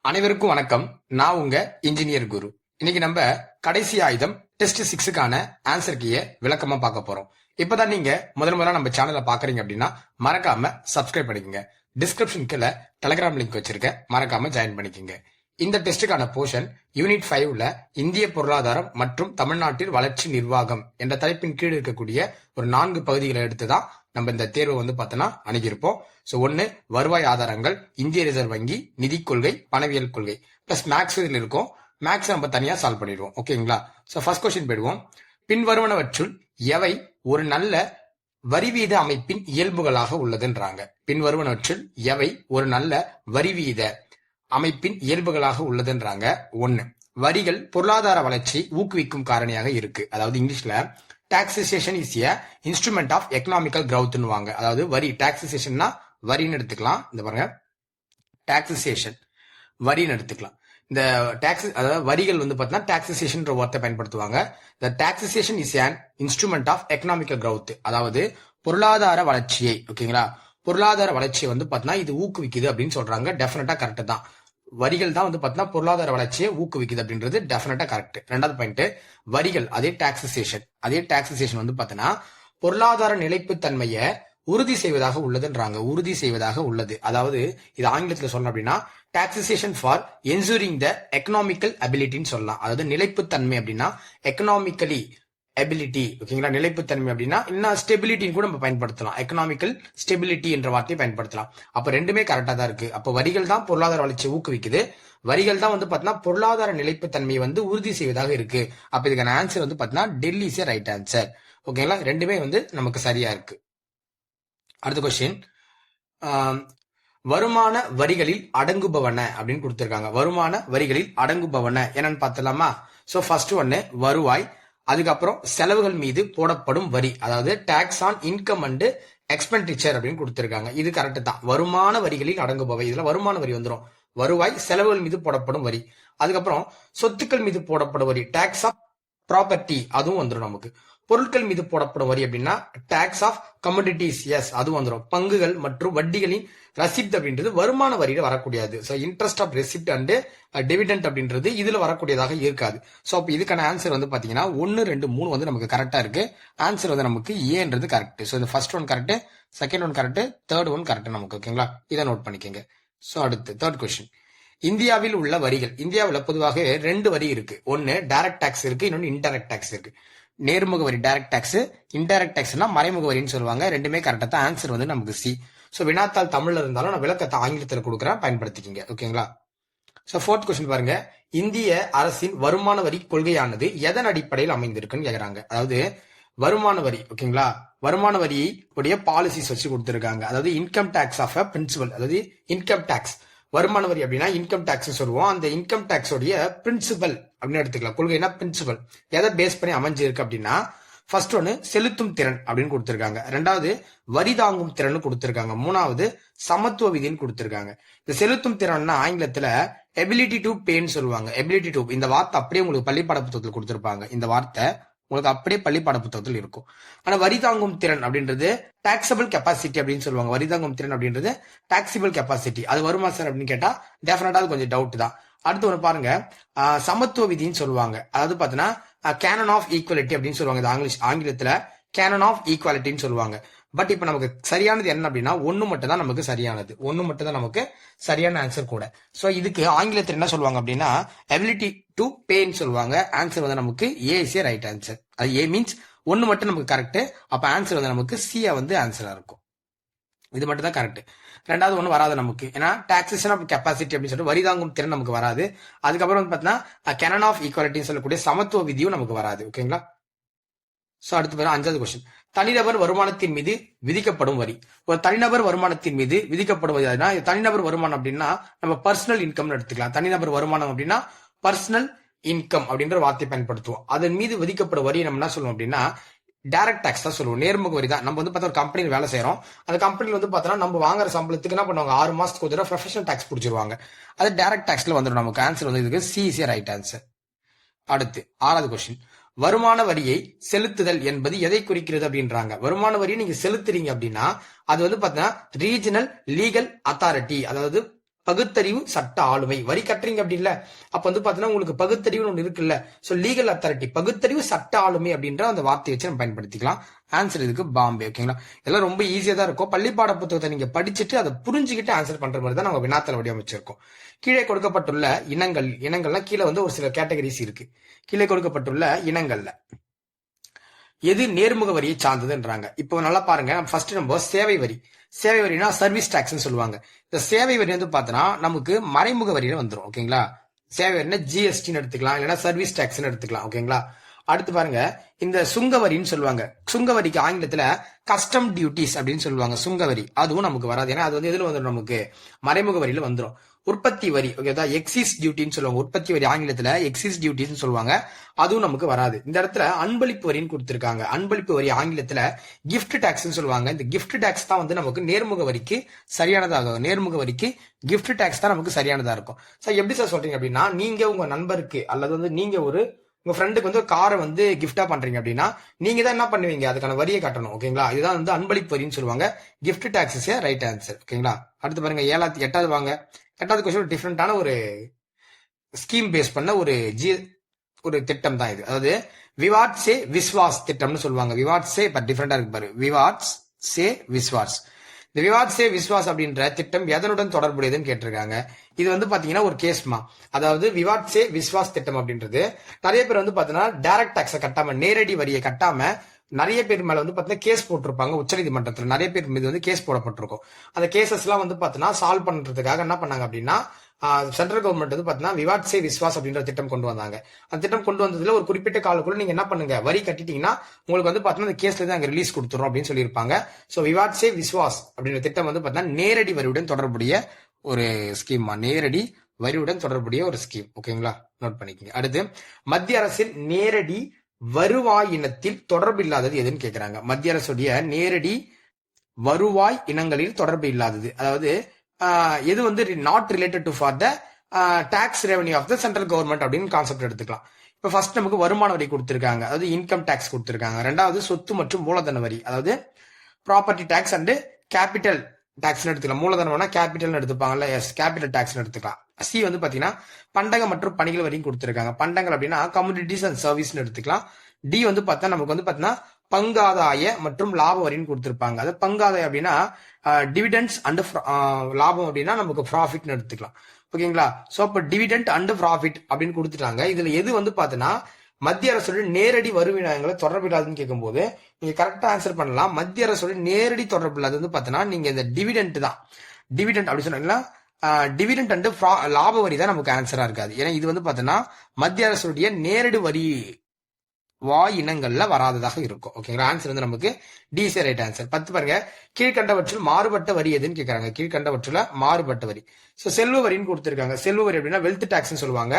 அனைவருக்கும் வணக்கம். நான் உங்க இன்ஜினியர் குரு. இன்னைக்கு நம்ம கடைசி ஆயுதம் டெஸ்ட் 6க்கான ஆன்சர் கீயை விளக்கமா பார்க்க போறோம். இப்பதான் நீங்க முதல்ல நம்ம சேனலை பாக்குறீங்க அப்படின்னா மறக்காம சப்ஸ்கிரைப் பண்ணிக்கங்க. டிஸ்கிரிப்ஷன் கீழே டெலிகிராம் லிங்க் வச்சிருக்கேன், மறக்காம ஜாயின் பண்ணிக்கங்க. இந்த டெஸ்டுக்கான போர்ஷன் யூனிட் 5ல இந்திய பொருளாதாரம் மற்றும் தமிழ்நாட்டில் வளர்ச்சி நிர்வாகம் என்ற தலைப்பின் கீழ் இருக்கக்கூடிய ஒரு 4 பகுதிகளை எடுத்துதான் நம்ம இந்த தேர்வை பார்த்தோன்னா அணுகியிருப்போம். ஸோ 1 வருவாய் ஆதாரங்கள், இந்திய ரிசர்வ் வங்கி, நிதி கொள்கை, பணவியல் கொள்கை பிளஸ் மேக்ஸ் இதில் இருக்கும். மேக்ஸ் நம்ம தனியா சால்வ் பண்ணிடுவோம். ஓகேங்களா? ஸோ ஃபர்ஸ்ட் கொஸ்டின் போயிடுவோம். பின்வருவனவற்றுள் எவை ஒரு நல்ல வரிவீத அமைப்பின் இயல்புகளாக உள்ளதுன்றாங்க. பின்வருவனவற்றுள் எவை ஒரு நல்ல வரிவீத அமைப்பின் இயல்புகளாக உள்ளதுன்றாங்க. 1 வரிகள் பொருளாதார வளர்ச்சி ஊக்குவிக்கும் காரணியாக இருக்கு. அதாவது இங்கிலீஷ்ல taxation is a instrument of economical கிரௌத்னுவாங்க. அதாவது வரி, டாக்ஸேஷன்னா வரின்னு எடுத்துக்கலாம். இந்த பாருங்க, டாக்ஸேஷன் வரின்னு எடுத்துக்கலாம். இந்த டாக்ஸ், அதாவது வரிகள் பாத்தீங்கன்னா டாக்ஸேஷன் வார்த்தை பயன்படுத்துவாங்க. இந்த taxation is an instrument of economical growth, அதாவது பொருளாதார வளர்ச்சியை, ஓகேங்களா, பொருளாதார வளர்ச்சியை பாத்தீங்கன்னா இது ஊக்குவிக்குது அப்படின்னு சொல்றாங்க. டெஃபினட்டா கரெக்ட் தான். வரிகள் தான் பாத்தீங்கன்னா பொருளாதார வளர்ச்சியை ஊக்குவிக்குது அப்படின்றது டெஃபினட்டா கரெக்ட். 2வது பாயிண்ட், வரிகள் அதே டாக்ஸேஷன் பாத்தீங்கன்னா பொருளாதார நிலைப்புத்தன்மையை உறுதி செய்வதாக உள்ளதுன்றாங்க. உறுதி செய்வதாக உள்ளது. அதாவது இது ஆங்கிலத்துல சொல்லணும் அப்படின்னா டாக்ஸேஷன் ஃபார் என்சூரிங் த எக்கனாமிக்கல் அபிலிட்டின்னு சொல்லலாம். அதாவது நிலைப்புத்தன்மை அப்படின்னா எக்கனாமிக்கலி எபிலிட்டி, ஓகேங்களா. நிலைப்புத்தன்மை அப்படின்னா இன்னும் ஸ்டெபிலிட்டின்னு கூட நம்ம பயன்படுத்தலாம். எக்கனாமிக்கல் ஸ்டெபிலிட்டி என்ற வார்த்தையை பயன்படுத்தலாம். அப்ப ரெண்டுமே கரெக்டா தான் இருக்கு. அப்ப வரிகள் தான் பொருளாதார வளர்ச்சியை ஊக்குவிக்குது. வரிகள் தான் பாத்தீங்கன்னா பொருளாதார நிலைப்புத்தன்மையை உறுதி செய்வதாக இருக்கு. அப்ப இதுக்கான ஆன்சர் பாத்தீங்கன்னா டெல்லி இஸ் ரைட் ஆன்சர். ஓகேங்களா, ரெண்டுமே நமக்கு சரியா இருக்கு. அடுத்த கொஸ்டின், வருமான வரிகளில் அடங்குபவன அப்படின்னு கொடுத்திருக்காங்க. வருமான வரிகளில் அடங்குபவன என்னன்னு பார்த்தலாமா? சோ ஃபர்ஸ்ட் ஒன்னு வருவாய், அதுக்கப்புறம் செலவுகள் மீது போடப்படும் வரி, அதாவது tax on income and expenditure அப்படின்னு கொடுத்திருக்காங்க. இது கரெக்ட் தான். வருமான வரிகளில் அடங்குபவை, இதுல வருமான வரி வந்துடும். வருவாய், செலவுகள் மீது போடப்படும் வரி, அதுக்கப்புறம் சொத்துக்கள் மீது போடப்படும் வரி, டாக்ஸ் ஆஃப் ப்ராப்பர்ட்டி, அதுவும் வந்துடும் நமக்கு. பொருட்கள் மீது போடப்படும் வரி அப்படின்னா டாக்ஸ் ஆஃப் கமோடிட்டிஸ், எஸ், அது வந்துடும். பங்குகள் மற்றும் வட்டிகளின் ரசிப்ட் அப்படின்றது வருமான வரியில வரக்கூடியது. So interest of receipt and dividend அப்படின்றது இதுல வரக்கூடியதாக இருக்காது. ஸோ அப்ப இதுக்கான ஆன்சர் பாத்தீங்கன்னா 1, 2, 3 நமக்கு கரெக்டா இருக்கு. ஆன்சர் நமக்கு ஏன்றது கரெக்ட். ஸோ இந்த first one correct, second one correct, third one correct நமக்கு. ஓகேங்களா, இதை நோட் பண்ணிக்கோங்க. ஸோ அடுத்து தேர்ட் கொஸ்டின், இந்தியாவில் உள்ள வரிகள். இந்தியாவில் பொதுவாக 2 வரி இருக்கு. ஒன்னு டைரக்ட் டாக்ஸ் இருக்கு, இன்னொன்னு இன்டைரக்ட் டாக்ஸ் இருக்கு. நேர்முக வரி டைரக்ட் டாக்ஸ், இன்டைரக்ட் டாக்ஸ்னா மறைமுக வரின்னு சொல்லுவாங்க. ரெண்டுமே கரெக்டா தான். ஆன்சர் நமக்கு சி. ஸோ வினாத்தாள் தமிழ்ல இருந்தாலும் நான் விளக்கத்தை ஆங்கிலத்தில் கொடுக்குறேன், பயன்படுத்திக்கிங்க. ஓகேங்களா. ஸோ ஃபோர்த் கொஸ்டின் பாருங்க, இந்திய அரசின் வருமான வரி கொள்கையானது எதன் அடிப்படையில் அமைந்திருக்குன்னு கேக்குறாங்க. அதாவது வருமான வரி, ஓகேங்களா, வருமான வரியை உடைய பாலிசிஸ் வச்சு கொடுத்திருக்காங்க. அதாவது income tax of a principal, அதாவது இன்கம் டாக்ஸ், வருமான வரி அப்படின்னா இன்கம் டாக்ஸ் சொல்லுவோம். அந்த இன்கம் டாக்ஸ் உடைய பிரின்சிபல் அப்படின்னு எடுத்துக்கலாம். கொள்கைனா பிரின்சிபல் எதை பேஸ் பண்ணி அமைஞ்சிருக்கு அப்படின்னா ஃபர்ஸ்ட் ஒன்னு செலுத்தும் திறன் அப்படின்னு கொடுத்திருக்காங்க. 2வது வரி தாங்கும் திறன் கொடுத்திருக்காங்க. 3வது சமத்துவ விதின்னு கொடுத்திருக்காங்க. இந்த செலுத்தும் திறன்னா ஆங்கிலத்துல எபிலிட்டி டு பேன்னு சொல்லுவாங்க. எபிலிட்டி டு, இந்த வார்த்தை அப்படியே உங்களுக்கு பள்ளிப்பாட புத்தகத்தில் கொடுத்திருப்பாங்க. இந்த வார்த்தை உங்களுக்கு அப்படியே பள்ளிப்பாட புத்தகத்தில் இருக்கும். ஆனா வரி தாங்கும் திறன் அப்படின்றது டாக்ஸபிள் கெப்பாசிட்டி அப்படின்னு சொல்லுவாங்க. வரி தாங்கும் திறன் அப்படின்றது டாக்ஸபிள் கெப்பாசிட்டி. அது வருமா சார் அப்படின்னு கேட்டா டெஃபினட்டா அது கொஞ்சம் டவுட் தான். அடுத்து ஒன்று பாருங்க, சமத்துவ விதின்னு சொல்லுவாங்க. அதாவது பாத்தீங்கன்னா கேனன் ஆஃப் ஈக்குவாலிட்டி அப்படின்னு சொல்லுவாங்க. ஆங்கிலத்துல கேனன் ஆஃப் ஈக்குவாலிட்டின்னு சொல்லுவாங்க. பட் இப்ப நமக்கு சரியானது என்ன அப்படின்னா ஒன்னு மட்டும் தான் நமக்கு சரியானது. ஒன்னு மட்டும் தான் நமக்கு சரியான ஆன்சர் கூட. சோ இதுக்கு ஆங்கிலத்தில் என்ன சொல்லுவாங்க அப்படின்னா எபிலிட்டி டு பேன்னு சொல்லுவாங்க. ஆன்சர் நமக்கு A is a right answer. அது ஏ மீன்ஸ் ஒன்னு மட்டும் நமக்கு கரெக்ட். அப்ப ஆன்சர் நமக்கு சியா ஆன்சரா இருக்கும். இது மட்டும் தான் கரெக்ட். 2வது ஒண்ணு வராது நமக்கு. ஏன்னா டாக்ஸேஷன் ஆஃப் கெப்பாசிட்டி அப்படின்னு சொல்லிட்டு வரி தாங்கும் திறன் நமக்கு வராது. அதுக்கப்புறம் பாத்தீங்கன்னா கேனன் ஆஃப் ஈக்குவாலிட்டின்னு சொல்லக்கூடிய சமத்துவ விதியும் நமக்கு வராது. ஓகேங்களா. சோ அடுத்து பாருங்க 5வது கொஸ்டின், தனிநபர் வருமானத்தின் மீது விதிக்கப்படும் வரி. ஒரு தனிநபர் வருமானத்தின் மீது விதிக்கப்படும் வரி, தனிநபர் வருமானம் அப்படின்னா நம்ம பர்சனல் இன்கம் எடுத்துக்கலாம். தனிநபர் வருமானம் அப்படின்னா பர்சனல் இன்கம் அப்படின்ற வார்த்தை பயன்படுத்துவோம். அதன் மீது விதிக்கப்படும் வரி நம்ம என்ன சொல்லுவோம் அப்படின்னா டைரக்ட் டாக்ஸ் தான் சொல்லுவோம். நேர்முக வரி தான். நம்ம பார்த்தா ஒரு கம்பெனியில் வேலை செய்யறோம். அந்த கம்பெனியில் பார்த்தோம்னா நம்ம வாங்குற சம்பளத்துக்கு என்ன பண்ணுவாங்க, 6 மாசத்துக்கு ஒரு தடவை ப்ரொஃபஷனல் டாக்ஸ் பிடிச்சிருவாங்க. அது டைரக்ட் டாக்ஸ்ல வந்துடும். நமக்கு ஆன்சர் இதுக்கு சி இஸ் ரைட் ஆன்சர். அடுத்து 6வது கொஸ்டின், வருமான வரியை செலுத்துதல் என்பது எதை குறிக்கிறது அப்படின்றாங்க. வருமான வரியை நீங்க செலுத்துறீங்க அப்படின்னா அது பாத்தீங்கன்னா ரீஜனல் லீகல் அத்தாரிட்டி, அதாவது பகுத்தறிவு சட்ட ஆளுமை. வரி கட்டுறீங்க அப்படி இல்ல, அப்ப வந்து பாத்தீங்கன்னா உங்களுக்கு பகுத்தறிவு ஒன்று இருக்குல்ல, சோ லீகல் அத்தாரிட்டி, பகுத்தறிவு சட்ட ஆளுமை அப்படின்ற அந்த வார்த்தையை வச்சு நம்ம பயன்படுத்திக்கலாம். ஆன்சர் இதுக்கு பாம்பே. ஓகேங்களா, இதெல்லாம் ரொம்ப ஈஸியா தான் இருக்கும். பள்ளிப்பாட புத்தகத்தை நீங்க படிச்சுட்டு அதை புரிஞ்சுக்கிட்டு ஆன்சர் பண்ற மாதிரி தான் நம்ம வினாத்தல் வடிவமைச்சிருக்கோம். கீழே கொடுக்கப்பட்டுள்ள இனங்கள்லாம் கீழே வந்து ஒரு சில கேட்டகரிஸ் இருக்கு. கீழே கொடுக்கப்பட்டுள்ள இனங்கள்ல எது நேர்முக வரியை சார்ந்ததுன்றாங்க. இப்போ நல்லா பாருங்க, ஃபர்ஸ்ட் நம்ம சேவை வரி. சேவை வரினா சர்வீஸ் டாக்ஸ்னு சொல்லுவாங்க. இந்த சேவை வரி வந்து பார்த்தோன்னா நமக்கு மறைமுக வரியில வந்துடும். ஓகேங்களா, சேவை வரினா ஜிஎஸ்டின்னு எடுத்துக்கலாம், இல்லைன்னா சர்வீஸ் டாக்ஸ்னு எடுத்துக்கலாம். ஓகேங்களா, அடுத்து பாருங்க, இந்த சுங்கவரின்னு சொல்லுவாங்க. சுங்கவரிக்கு ஆங்கிலத்துல கஸ்டம் டியூட்டிஸ் அப்படின்னு சொல்லுவாங்க. சுங்கவரி அதுவும் நமக்கு வராது, ஏன்னா அது வந்து எதுல வந்துடும், நமக்கு மறைமுக வரியில வந்துடும். உற்பத்தி வரி, ஓகேதா, எக்ஸிஸ் டியூட்டின்னு சொல்லுவாங்க. உற்பத்தி வரி ஆங்கிலத்துல எக்ஸிஸ் டியூட்டின்னு சொல்லுவாங்க, அதுவும் நமக்கு வராது. இந்த இடத்துல அன்பளிப்பு வரின்னு கொடுத்திருக்காங்க. அன்பளிப்பு வரி ஆங்கிலத்துல கிஃப்ட் டாக்ஸ்னு சொல்லுவாங்க. இந்த கிஃப்ட் டாக்ஸ் தான் வந்து நமக்கு நேர்முக வரிக்கு சரியானதாக, நேர்முக வரிக்கு கிஃப்ட் டாக்ஸ் தான் நமக்கு சரியானதா இருக்கும். சார் எப்படி சார் சொல்றீங்க அப்படின்னா, நீங்க உங்க நண்பருக்கு அல்லது வந்து நீங்க உங்க ஃப்ரெண்டுக்கு வந்து ஒரு காரை வந்து கிஃப்டா பண்றீங்க அப்படின்னா நீங்க தான் என்ன பண்ணுவீங்க, அதுக்கான வரியை கட்டணும். ஓகேங்களா, இதுதான் வந்து அன்பளிப்பு வரின்னு சொல்லுவாங்க. Gift tax is right answer. ஓகேங்களா, அடுத்து பாருங்க, எட்டாவது வாங்க. எட்டாவது கொஸ்டின் டிஃப்ரெண்டான ஒரு ஸ்கீம் பேஸ் பண்ண ஒரு திட்டம் தான் இது. அதாவது விவாட் சே விஸ்வாஸ் திட்டம்னு சொல்லுவாங்க. விவாட் சே டிஃப்ரெண்டா இருக்கு பாரு, விவாட் சே விஸ்வாஸ். இந்த விவாத் சே விஸ்வாஸ் அப்படின்ற திட்டம் எதனுடன் தொடர்புடையதுன்னு கேட்டிருக்காங்க. இது வந்து பாத்தீங்கன்னா ஒரு கேஸ்மா. அதாவது விவாத் சே விஸ்வாஸ் திட்டம் அப்படின்றது நிறைய பேர் வந்து பாத்தீங்கன்னா டைரக்ட் டாக்ஸை கட்டாம, நேரடி வரியை கட்டாம நிறைய பேர் மேல வந்து பாத்தீங்கன்னா கேஸ் போட்டிருப்பாங்க. உச்சநீதிமன்றத்துல நிறைய பேர் மீது வந்து கேஸ் போடப்பட்டிருக்கும். அந்த கேசஸ் எல்லாம் வந்து பாத்தீங்கன்னா சால்வ் பண்றதுக்காக என்ன பண்ணாங்க அப்படின்னா, சென்ட்ரல் கவர்மெண்ட் வந்து பாத்தீங்கன்னா விவாத் சே விஸ்வாஸ் அப்படின்ற திட்டம் கொண்டு வந்தாங்க. அந்த திட்டம் கொண்டு வந்ததுல ஒரு குறிப்பிட்ட காலக்குள்ள நீங்க என்ன பண்ணுங்க, வரி கட்டிட்டீங்கன்னா உங்களுக்கு வந்து பாத்தீங்கன்னா அந்த கேஸ்ல தான் ரிலீஸ் கொடுத்துரும் அப்படின்னு சொல்லியிருப்பாங்க. சோ விவாத் சே விஸ்வாஸ் அப்படின்ற திட்டம் வந்து பாத்தீங்கன்னா நேரடி வரியுடன் தொடர்புடைய ஒரு ஸ்கீம், நேரடி வரியுடன் தொடர்புடைய ஒரு ஸ்கீம். ஓகேங்களா, நோட் பண்ணிக்கோங்க. அடுத்து, மத்திய அரசின் நேரடி வருவாய் இனத்தில் தொடர்பு இல்லாதது எதுன்னு கேக்குறாங்க. மத்திய அரசுடைய நேரடி வருவாய் இனங்களில் தொடர்பு இல்லாதது, அதாவது எது வந்து not related to for the tax revenue of the central government அப்படின்னு கான்செப்ட் எடுத்துக்கலாம். இப்ப ஃபர்ஸ்ட் நமக்கு வருமான வரி கொடுத்திருக்காங்க, அதாவது இன்கம் டாக்ஸ் கொடுத்திருக்காங்க. ரெண்டாவது சொத்து மற்றும் மூலதன வரி, அதாவது property tax and capital tax எடுத்துக்கலாம். மூலதனம்னா கேபிட்டல் எடுத்துப்பாங்கல்ல, எஸ், கேபிட்டல் டாக்ஸ் எடுத்துக்கலாம். சி வந்து பாத்தீங்கன்னா பண்டங்கள் மற்றும் பணிகள் வரையும் கொடுத்திருக்காங்க. பண்டங்கள் அப்படின்னா கம்யூனிட்டிஸ் அண்ட் சர்வீஸ் எடுத்துக்கலாம். டி வந்து பார்த்தா நமக்கு வந்து பாத்தீங்கன்னா பங்காதாய மற்றும் லாப வரின்னு கொடுத்திருப்பாங்க. அது பங்காதாயம் அப்படின்னா டிவிடெண்ட்ஸ் அண்ட் லாபம் அப்படின்னா நமக்கு ப்ராஃபிட்னு எடுத்துக்கலாம். ஓகேங்களா, சோ அப்ப டிவிடெண்ட் அண்ட் ப்ராஃபிட் அப்படின்னு கொடுத்துட்டாங்க. இதுல எது வந்து பாத்தீங்கன்னா மத்திய அரசுடைய நேரடி வருவாய்களை தொடர்பு இல்லாதுன்னு கேட்கும்போது நீங்க கரெக்டா ஆன்சர் பண்ணலாம். மத்திய அரசுடைய நேரடி தொடர்பு இல்லாது வந்து பாத்தீங்கன்னா நீங்க இந்த டிவிடெண்ட் தான். டிவிடெண்ட் அப்படி சொன்னீங்கன்னா டிவிடெண்ட் அண்ட் லாப வரி தான் நமக்கு ஆன்சரா இருக்காது. ஏன்னா இது வந்து பாத்தீங்கன்னா மத்திய அரசுடைய நேரடி வரி வாய் இனங்கள்ல வராததாக இருக்கும். ஓகேங்களா, ஆன்சர் வந்து நமக்கு டி இஸ் ரைட் ஆன்சர். 10 பாருங்க, கீழ்கண்டவற்றில் மாறுபட்ட வரி எதுன்னு கேட்கறாங்க. கீழ்கண்டவற்றில் மாறுபட்ட வரி. சோ செல்வ வரின்னு கொடுத்திருக்காங்க. செல்வ வரி அப்படின்னா வெல்த் டாக்ஸ் சொல்லுவாங்க.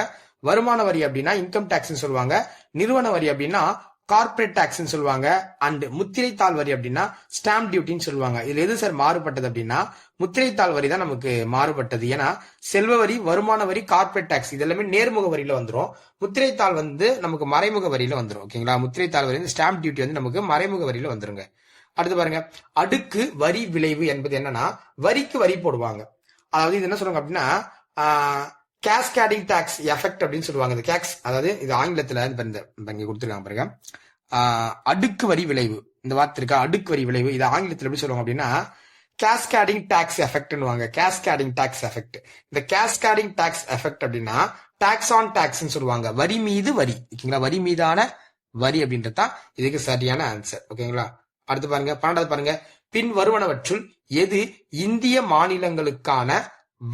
வருமான வரி அப்படின்னா இன்கம் டாக்ஸ் சொல்லுவாங்க. நிறுவன வரி அப்படின்னா கார்பரேட் டாக்ஸ் சொல்லுவாங்க. அண்ட் முத்திரைத்தாள் வரி அப்படின்னா ஸ்டாம்ப் டியூட்டின்னு சொல்லுவாங்க. இதுல எது சார் மாறுபட்டது அப்படின்னா முத்திரைத்தாள் வரி தான் நமக்கு மாறுபட்டது. ஏன்னா செல்வ வரி, வருமான வரி, கார்பரேட் டாக்ஸ் இது எல்லாமே நேர்முக வரியில வந்துடும். முத்திரைத்தாள் வந்து நமக்கு மறைமுக வரியில வந்துடும். ஓகேங்களா, முத்திரைத்தாள் வரி, ஸ்டாம்ப் டியூட்டி வந்து நமக்கு மறைமுக வரியில வந்துருங்க. அடுத்து பாருங்க, அடுக்கு வரி விளைவு என்பது என்னன்னா வரிக்கு வரி போடுவாங்க. அதாவது இது என்ன சொல்லுவாங்க அப்படின்னா கேஸ்கேடிங் டாக்ஸ் எஃபெக்ட் அப்படின்னு சொல்லுவாங்க. இந்த கேக்ஸ், அதாவது இது ஆங்கிலத்துல இங்க கொடுத்துருக்காங்க பாருங்க, அடுக்கு வரி விளைவு. இந்த வார்த்தை இருக்கா, அடுக்கு வரி விளைவு. இது ஆங்கிலத்துல எப்படி சொல்லுவாங்க அப்படின்னா கேஸ்கேடிங் டாக்ஸ் எஃபெக்ட்னுவாங்க. Cascading tax effect. இந்த கேஸ்கேடிங் டாக்ஸ் எஃபெக்ட் அப்படின்னா டாக்ஸ் ஆன் டாக்ஸ் சொல்லுவாங்க. வரி மீது வரி. ஓகேங்களா, வரி மீதான வரி அப்படின்றது தான் இதுக்கு சரியான ஆன்சர். ஓகேங்களா, அடுத்து பாருங்க, 12வது பாருங்க, பின் வருவனவற்றுள் எது இந்திய மாநிலங்களுக்கான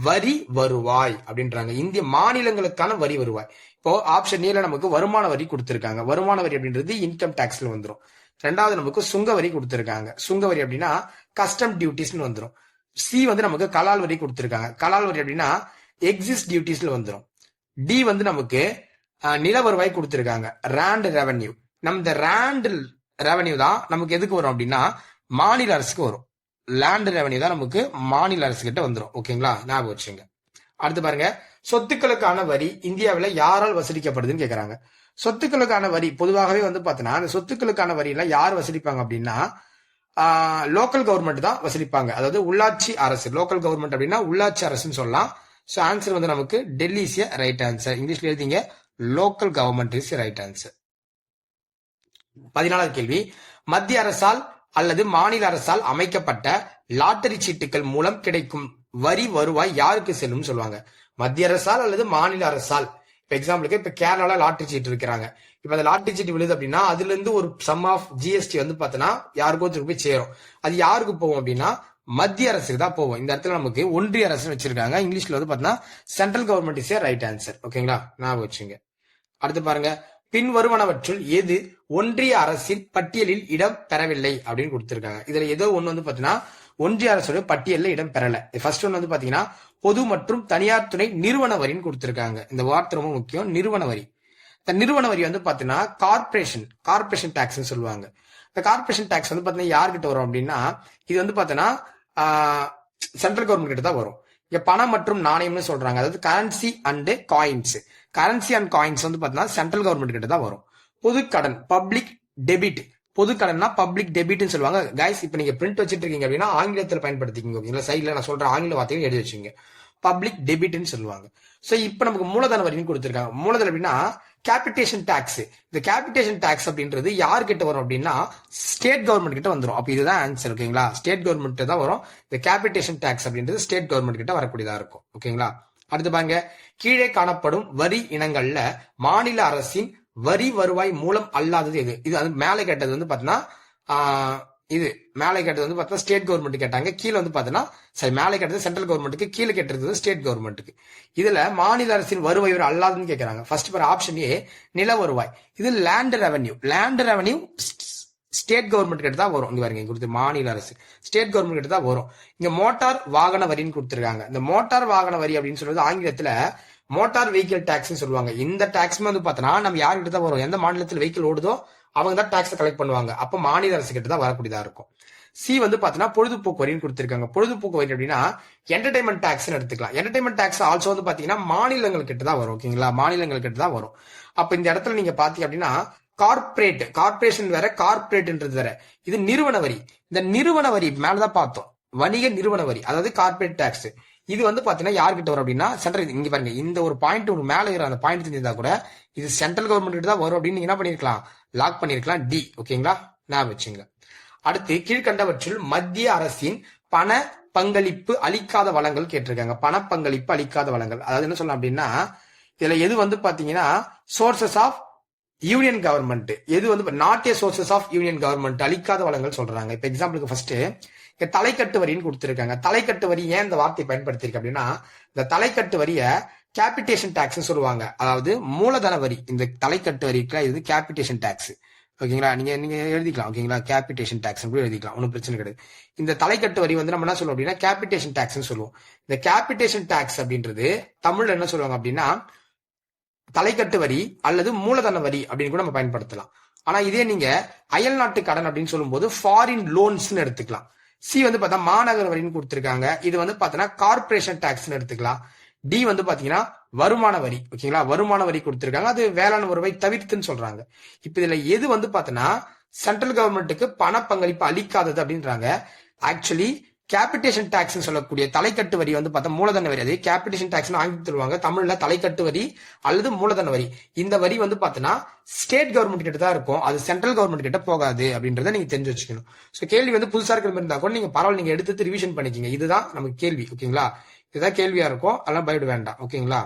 வரி வருவாய் அப்படின்றாங்க. இந்திய மாநிலங்களுக்கான வரி வருவாய். இப்போ ஆப்ஷன் ஏல நமக்கு வருமான வரி கொடுத்திருக்காங்க. வருமான வரி அப்படின்றது இன்கம் டாக்ஸ்ல வந்துடும். ரெண்டாவது நமக்கு சுங்க வரி கொடுத்திருக்காங்க. சுங்க வரி அப்படின்னா கஸ்டம் டியூட்டிஸ்னு வந்துடும். சி வந்து நமக்கு கலால் வரி கொடுத்திருக்காங்க. கலால் வரி அப்படின்னா எக்ஸிஸ்ட் டியூட்டிஸ்ல வந்துடும். டி வந்து நமக்கு நில வருவாய் கொடுத்திருக்காங்க, ரேண்ட் ரெவன்யூ. நம்ம இந்த ரேண்ட் ரெவன்யூ தான் நமக்கு எதுக்கு வரும் அப்படின்னா மாநில அரசுக்கு வரும். லேண்ட் ரெவன்யூ தான் நமக்கு மாநில அரசு கிட்ட வந்துடும். ஓகேங்களா, ஞாபகம் வச்சுங்க. அடுத்து பாருங்க, சொத்துக்களுக்கான வரி இந்தியாவில் யாரால் வசூலிக்கப்படுதுன்னு கேட்கறாங்க. சொத்துக்களுக்கான வரி பொதுவாகவே வந்து பாத்தீங்கன்னா அந்த சொத்துக்களுக்கான வரி எல்லாம் யார் வசூலிப்பாங்க அப்படின்னா லோக்கல் கவர்மெண்ட் தான் வசூலிப்பாங்க. அதாவது உள்ளாட்சி அரசு. லோக்கல் கவர்மெண்ட் அப்படின்னா உள்ளாட்சி அரசுன்னு சொல்லலாம். ஸோ ஆன்சர் வந்து நமக்கு டெல்லி இஸ் ரைட் ஆன்சர். இங்கிலீஷ்ல எழுதிங்க local government is right answer. 14வது கேள்வி, மத்திய அரசால் அல்லது மாநில அரசால் அமைக்கப்பட்ட லாட்டரி சீட்டுகள் மூலம் கிடைக்கும் வரி வருவாய் யாருக்கு செல்லும் சொல்லுவாங்க. மத்திய அரசால் அல்லது மாநில அரசால். இப்ப எக்ஸாம்பிளுக்கு இப்ப கேரளால லாட்டரி சீட்டு இருக்கிறாங்க. இப்ப அந்த லாட்டரி சீட்டு விழுது அப்படின்னா அதுல இருந்து ஒரு சம் ஆஃப் ஜிஎஸ்டி வந்து பாத்தீங்கன்னா யாருக்கோ போய் சேரும். அது யாருக்கு போகும் அப்படின்னா மத்திய அரசுக்கு தான் போவோம். இந்த இடத்துல நமக்கு ஒன்றிய அரசு வச்சிருக்காங்க. இங்கிலீஷ்ல வந்து பாத்தீங்கன்னா central government is right answer. ஓகேங்களா, ஞாபகம் வச்சுங்க. அடுத்து பாருங்க, பின் வருவனவற்றுள் எது ஒன்றிய அரசின் பட்டியலில் இடம் பெறவில்லை அப்படின்னு கொடுத்திருக்காங்க. இதுல ஏதோ ஒண்ணு வந்து பாத்தீங்கன்னா ஒன்றிய அரசோட பட்டியலில் இடம் பெறல. ஃபர்ஸ்ட் ஒன் வந்து பாத்தீங்கன்னா பொது மற்றும் தனியார் துணை நிறுவன வரின்னு கொடுத்திருக்காங்க. இந்த வார்த்தை ரொம்ப முக்கியம், நிறுவன வரி. இந்த நிறுவன வரி வந்து பாத்தீங்கன்னா கார்பரேஷன் டாக்ஸ் சொல்லுவாங்க. இந்த கார்பரேஷன் டாக்ஸ் வந்து பாத்தீங்கன்னா யார்கிட்ட வரும் அப்படின்னா இது வந்து பாத்தீங்கன்னா சென்ட்ரல் கவர்மெண்ட் கிட்ட தான் வரும். இங்க பணம் மற்றும் நாணயம்னு சொல்றாங்க. அதாவது currency and coins. Currency and coins வந்து பாத்தீங்கன்னா சென்ட்ரல் கவர்மெண்ட் கிட்ட தான் வரும். பொது கடன் பப்ளிக் டெபிட். பொது கடன்னா பப்ளிக் டெபிட்னு சொல்லுவாங்க. கைஸ் இப்ப நீங்க பிரிண்ட் வச்சிட்டு இருக்கீங்க அப்படின்னா ஆங்கிலத்தில் பயன்படுத்திக்கோங்க. இல்ல சைட்ல நான் சொல்ற ஆங்கில வார்த்தைகள் எழுதி வச்சுங்க. பப்ளிக் டெபிட்னு சொல்லுவாங்க. சோ இப்ப நமக்கு மூலதன வரின்னு கொடுத்திருக்காங்க. மூலதனம் அப்படின்னா கேபிடேஷன் டாக்ஸ். இந்த கேபிடேஷன் டாக்ஸ் அப்படின்றது யார்கிட்ட வரும் அப்படின்னா ஸ்டேட் கவர்மெண்ட் கிட்ட வந்துடும். அப்ப இதுதான் ஆன்சர். ஓகேங்களா, ஸ்டேட் கவர்மெண்ட் தான் வரும். இந்த கேபிடேஷன் டாக்ஸ் அப்படின்றது ஸ்டேட் கவர்மெண்ட் கிட்ட வரக்கூடியதா இருக்கும். ஓகேங்களா, அடுத்து பாருங்க, கீழே காணப்படும் வரி இனங்கள்ல மாநில அரசின் வரி வருவாய் மூலம் அல்லாதது எது? இது வந்து மேலே கேட்டது வந்து பாத்தீங்கன்னா இது மேலே கேட்டது வந்து பார்த்தா ஸ்டேட் கவர்மெண்ட் கேட்டாங்க. கீழே வந்து பாத்தீங்கன்னா சரி, மேலே கேட்டது சென்ட்ரல் கவர்மெண்ட்டுக்கு, கீழே கேட்டது ஸ்டேட் கவர்மெண்ட்டுக்கு. இதுல மாநில அரசின் வருவாய் அல்லாதுன்னு கேட்கறாங்க. ஃபர்ஸ்ட் பாரு ஆப்ஷன் ஏ நில வருவாய். இது land revenue. Land revenue state government கிட்ட தான் வரும். இங்க பாருங்க, இங்க கொடுத்து மாநில அரசு ஸ்டேட் கவர்மெண்ட் கிட்ட தான் வரும். இங்க மோட்டார் வாகன வரின்னு கொடுத்திருக்காங்க. இந்த மோட்டார் வாகன வரி அப்படின்னு சொல்றது ஆங்கிலத்துல மோட்டார் வெஹிக்கிள் டாக்ஸ் சொல்லுவாங்க. இந்த டாக்ஸ் வந்து பாத்தீங்கன்னா நம்ம யாருக்கிட்ட தான் வரும், எந்த மாநிலத்தில் வெஹிக்கிள் ஓடுதோ அவங்க தான் டாக்ஸ் கலெக்ட் பண்ணுவாங்க. அப்ப மாநில அரசு கிட்ட தான் வரக்கூடியதா இருக்கும். சி வந்து பாத்தீங்கன்னா பொழுதுபோக்கு வரின்னு கொடுத்திருக்காங்க. பொழுதுபோக்கு வரி அப்படின்னா என்டர்டைன்மெண்ட் டாக்ஸ் எடுத்துக்கலாம். என்டர்டைன்மெண்ட் டாக்ஸ் ஆல்சோ வந்து பாத்தீங்கன்னா மாநிலங்கள் கிட்ட தான் வரும். ஓகேங்களா, மாநிலங்கள் கிட்ட தான் வரும். அப்ப இந்த இடத்துல நீங்க பாத்தீங்க அப்படின்னா கார்பரேஷன் வேற, கார்பரேட்ன்றது வேற. இது நிறுவன வரி. இந்த நிறுவன வரி மேலதான் பார்த்தோம், வணிக நிறுவன வரி, அதாவது கார்பரேட் டாக்ஸ். இது வந்து பாத்தீங்கன்னா யார்கிட்ட வரும் அப்படின்னா சென்ட்ரல். இங்க பாருங்க, இந்த ஒரு பாயிண்ட் ஒரு மேல இருக்கிற அந்த பாயிண்ட் தெரிஞ்சா கூட இது சென்ட்ரல் கவர்மெண்ட் கிட்ட தான் வரும் அப்படின்னு நீங்க என்ன பண்ணிருக்கலாம், லாக் பண்ணிருக்கலாம். டி. ஓகேங்களா, நான் வச்சுங்க. அடுத்து கீழ்கண்டவற்றில் மத்திய அரசின் பண பங்களிப்பு அளிக்காத வளங்கள் கேட்டிருக்காங்க. பண பங்களிப்பு அளிக்காத வளங்கள், அதாவது என்ன சொல்லலாம் அப்படின்னா இதுல எது வந்து பாத்தீங்கன்னா சோர்சஸ் ஆஃப் யூனியன் கவர்மெண்ட், எது வந்து not a sources of union government அளிக்காத வளங்கள் சொல்றாங்க. இப்ப எக்ஸாம்பிளுக்கு ஃபர்ஸ்ட் தலைக்கட்டு வரின்னு கொடுத்திருக்காங்க. தலைக்கட்டு வரி ஏன் இந்த வார்த்தை பயன்படுத்திருக்கு அப்படின்னா இந்த தலைக்கட்டு வரிய கேபிடேஷன் டாக்ஸ் சொல்லுவாங்க. அதாவது மூலதன வரி. இந்த தலைக்கட்டு வரிக்கு இது கேபிடேஷன் டாக்ஸ். ஓகேங்களா, நீங்க எழுதிக்கலாம். ஓகேங்களா, கேபிடேஷன் டாக்ஸ் கூட எழுதிக்கலாம், ஒன்றும் பிரச்சனை கிடையாது. இந்த தலைக்கட்டு வரி வந்து நம்ம என்ன சொல்லுவோம் அப்படின்னா கேபிடேஷன் டாக்ஸ் சொல்லுவோம். இந்த கேபிடேஷன் டாக்ஸ் அப்படின்றது தமிழ்ல என்ன சொல்லுவாங்க அப்படின்னா தலைக்கட்டு வரி அல்லது மூலதன வரி அப்படின்னு கூட நம்ம பயன்படுத்தலாம். ஆனா இதே நீங்க அயல் நாட்டு கடன் அப்படின்னு சொல்லும்போது ஃபாரின் லோன்ஸ் எடுத்துக்கலாம். சி வந்து பார்த்தா மாநகர வரின்னு கொடுத்திருக்காங்க. இது வந்து பாத்தீங்கன்னா கார்பரேஷன் டாக்ஸ் எடுத்துக்கலாம். டி வந்து பாத்தீங்கன்னா வருமான வரி. ஓகேங்களா, வருமான வரி கொடுத்திருக்காங்க. அது வேளாண் வருவாய் தவிர்த்துன்னு சொல்றாங்க. இப்ப இதுல எது வந்து பாத்தீங்கன்னா சென்ட்ரல் கவர்மெண்ட்டுக்கு பண பங்களிப்பு அளிக்காதது அப்படின்றாங்க. ஆக்சுவலி கேபிடேஷன் டாக்ஸ் சொல்லக்கூடிய தலைக்கட்டு வரி வந்து பார்த்தா மூலதன வரி. அது கேபிடேஷன் டாக்ஸ் ஆங்கிலத்தில் சொல்லுவாங்க, தமிழ்ல தலைக்கட்டு வரி அல்லது மூலதன வரி. இந்த வரி வந்து பாத்தீங்கன்னா ஸ்டேட் கவர்மெண்ட் கிட்ட தான் இருக்கும், அது சென்ட்ரல் கவர்மெண்ட் கிட்ட போகாது அப்படின்றத நீங்க தெரிஞ்சு வச்சுக்கணும். ஸோ கேள்வி வந்து புதுசா இருக்கிற மாதிரி இருந்தா கூட நீங்க பரவாயில்ல, நீங்க எடுத்து ரிவிஷன் பண்ணிக்கிங்க. இதுதான் நமக்கு கேள்வி. ஓகேங்களா, இதுதான் கேள்வியா இருக்கும், அதெல்லாம் பயப்பட வேண்டாம். ஓகேங்களா,